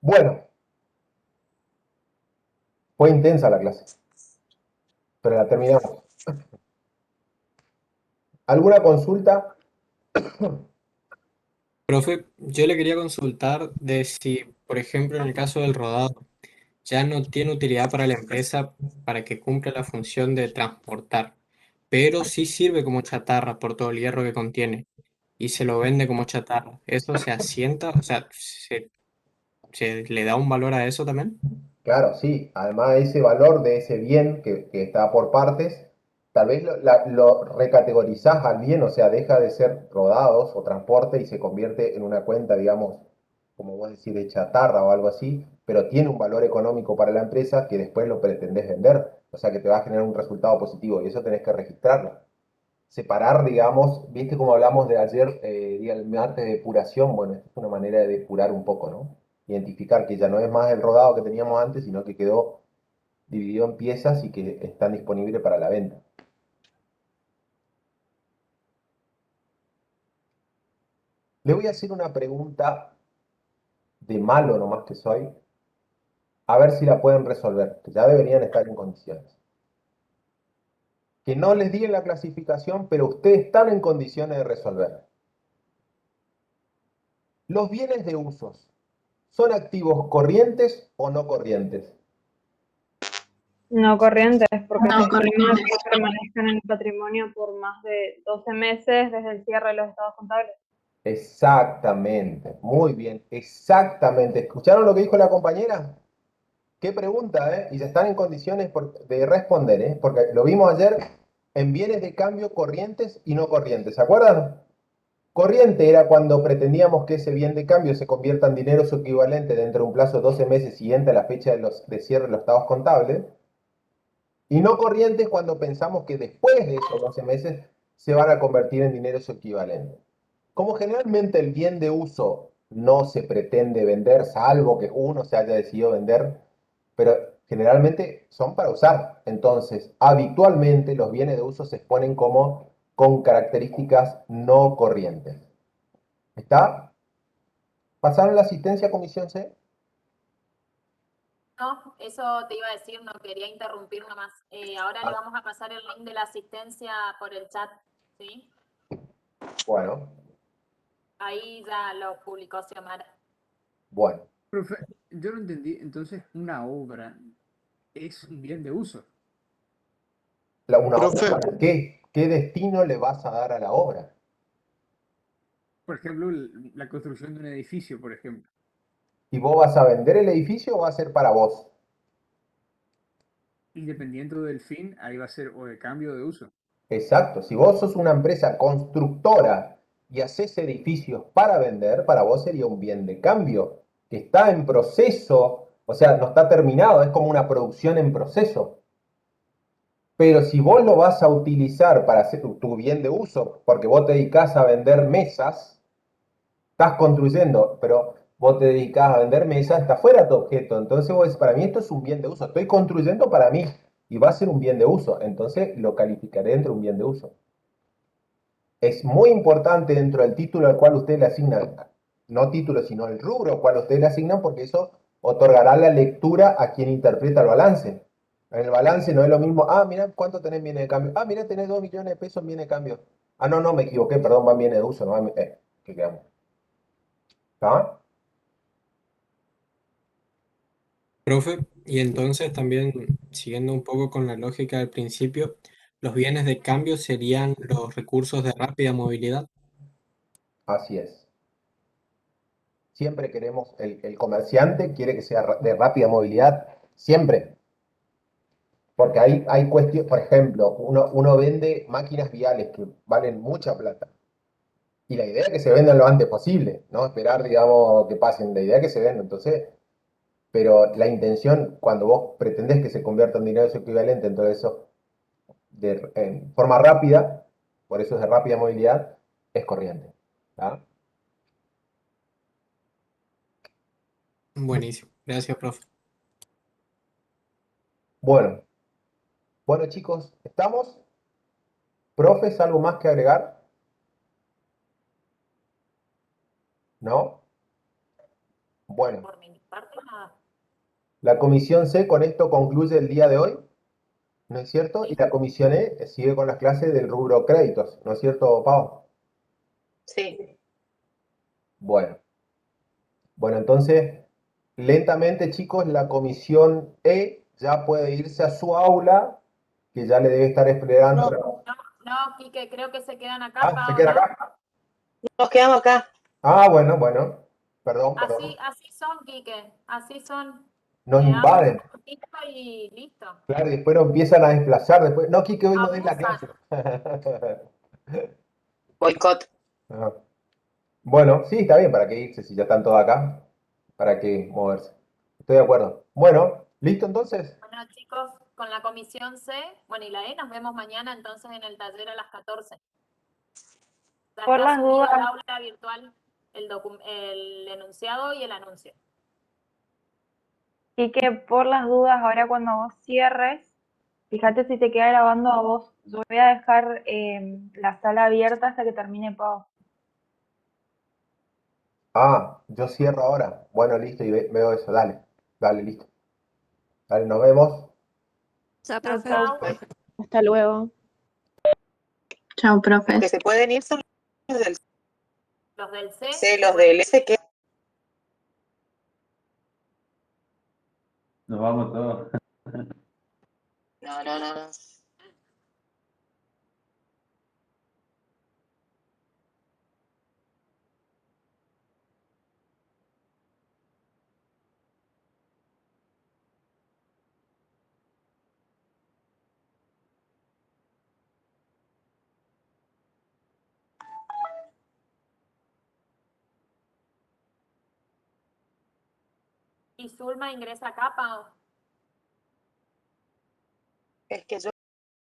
Bueno, fue intensa la clase, pero la terminamos. ¿Alguna consulta? Profe, yo le quería consultar de si, por ejemplo, en el caso del rodado, ya no tiene utilidad para la empresa para que cumpla la función de transportar, pero sí sirve como chatarra por todo el hierro que contiene y se lo vende como chatarra. ¿Eso se asienta? O sea, ¿se le da un valor a eso también? Claro, sí. Además, ese valor de ese bien que está por partes, tal vez lo recategorizás al bien, o sea, deja de ser rodados o transporte y se convierte en una cuenta, digamos, como vos decís, de chatarra o algo así, pero tiene un valor económico para la empresa que después lo pretendés vender, o sea, que te va a generar un resultado positivo y eso tenés que registrarlo. Separar, digamos, viste como hablamos de ayer, el martes de depuración, bueno, esta es una manera de depurar un poco, ¿no? Identificar que ya no es más el rodado que teníamos antes, sino que quedó dividido en piezas y que están disponibles para la venta. Le voy a hacer una pregunta de malo nomás que soy, a ver si la pueden resolver, que ya deberían estar en condiciones. Que no les di en la clasificación, pero ustedes están en condiciones de resolver. ¿Los bienes de usos son activos corrientes o no corrientes? No corrientes, porque No se estima corrientes. que permanezcan en el patrimonio por más de 12 meses desde el cierre de los estados contables. Exactamente, muy bien, exactamente. ¿Escucharon lo que dijo la compañera? qué pregunta, ¿eh? Y ya están en condiciones de responder, ¿eh? Porque lo vimos ayer en bienes de cambio corrientes y no corrientes, ¿se acuerdan? Corriente era cuando pretendíamos que ese bien de cambio se convierta en dinero su equivalente dentro de un plazo de 12 meses siguiente a la fecha de cierre de los estados contables. Y no corriente es cuando pensamos que después de esos 12 meses se van a convertir en dinero su equivalente. Como generalmente el bien de uso no se pretende vender, salvo que uno se haya decidido vender, pero generalmente son para usar. Entonces, habitualmente los bienes de uso se exponen como con características no corrientes. ¿Está? ¿Pasaron la asistencia a Comisión C? No, eso te iba a decir, no quería interrumpir nomás. Ahora le vamos a pasar el link de la asistencia por el chat, ¿sí? Bueno, Ahí ya lo publicó Xiomara. bueno. Profe, yo no entendí, entonces una obra es un bien de uso. Una obra, Profe, ¿para qué? ¿Qué destino le vas a dar a la obra? Por ejemplo, la construcción de un edificio, por ejemplo. ¿Y vos vas a vender el edificio o va a ser para vos? Independiente del fin, ahí va a ser o de cambio o de uso. Exacto. Si vos sos una empresa constructora y haces edificios para vender, para vos sería un bien de cambio que está en proceso, o sea, no está terminado, es como una producción en proceso. Pero si vos lo vas a utilizar para hacer tu bien de uso, porque vos te dedicás a vender mesas, estás construyendo, pero vos te dedicás a vender mesas, está fuera tu objeto. Entonces vos decís, para mí esto es un bien de uso. Estoy construyendo para mí y va a ser un bien de uso. Entonces lo calificaré dentro de un bien de uso. Es muy importante dentro del título al cual usted le asignan, no título, sino el rubro al cual usted le asignan, porque eso otorgará la lectura a quien interpreta el balance. En el balance no es lo mismo, ah, mira, ¿cuánto tenés en bienes de cambio? Ah, mira, tenés 2 millones de pesos en bienes de cambio. Ah, no, no, me equivoqué, perdón, van bienes de uso, no van, ¿qué quedamos? ¿Está? Profe, y entonces también, siguiendo un poco con la lógica del principio, los bienes de cambio serían los recursos de rápida movilidad. Así es. Siempre queremos, el comerciante quiere que sea de rápida movilidad, siempre. Porque hay cuestiones, por ejemplo, uno vende máquinas viales que valen mucha plata. Y la idea es que se vendan lo antes posible, no esperar, digamos, que pasen. La idea es que se vendan. Entonces, pero la intención, cuando vos pretendés que se convierta en dinero su equivalente, entonces eso, en forma rápida, por eso es de rápida movilidad, es corriente. ¿Tá? Buenísimo. Gracias, profe. Bueno, bueno chicos, ¿estamos? ¿Profes, algo más que agregar? ¿No? Bueno, Por mi parte, nada. la comisión C con esto concluye el día de hoy, ¿no es cierto? Y Sí. la comisión E sigue con las clases del rubro créditos, ¿no es cierto, Pau? Sí. Bueno, bueno, entonces, lentamente, chicos, la comisión E ya puede irse a su aula, que ya le debe estar esperando. No, No, Quique, creo que se quedan acá, Ah, ¿se Pau, queda ¿no? acá? nos quedamos acá. Ah, bueno, bueno. Perdón, perdón. Así son, Quique, así son. Nos Hablan invaden. un poquito y listo. Claro, y después nos empiezan a desplazar. Después, no, Quique, hoy no des la Abusan. clase. Boicot. Ajá. Bueno, sí, está bien, ¿para qué irse si ya están todos acá? ¿Para qué moverse? Estoy de acuerdo. Bueno, ¿listo entonces? Bueno, chicos, con la comisión C, bueno, y la E, nos vemos mañana entonces en el taller a las 14. Ya Por está las subido dudas, al aula virtual el enunciado y el anuncio. y que por las dudas, ahora cuando vos cierres, fíjate si te queda grabando a vos. Yo voy a dejar la sala abierta hasta que termine Pau. Ah, yo cierro ahora. Bueno, listo, y veo eso. Dale, dale, listo. Dale, nos vemos. Chao, Chau, profe. chau. Chao. Hasta luego. Chao, Los que profes. se pueden ir son los del Los del C, C, se los pueden del S que Nos vamos todos. no. ¿Y Zulma ingresa acá, Pau? Es que yo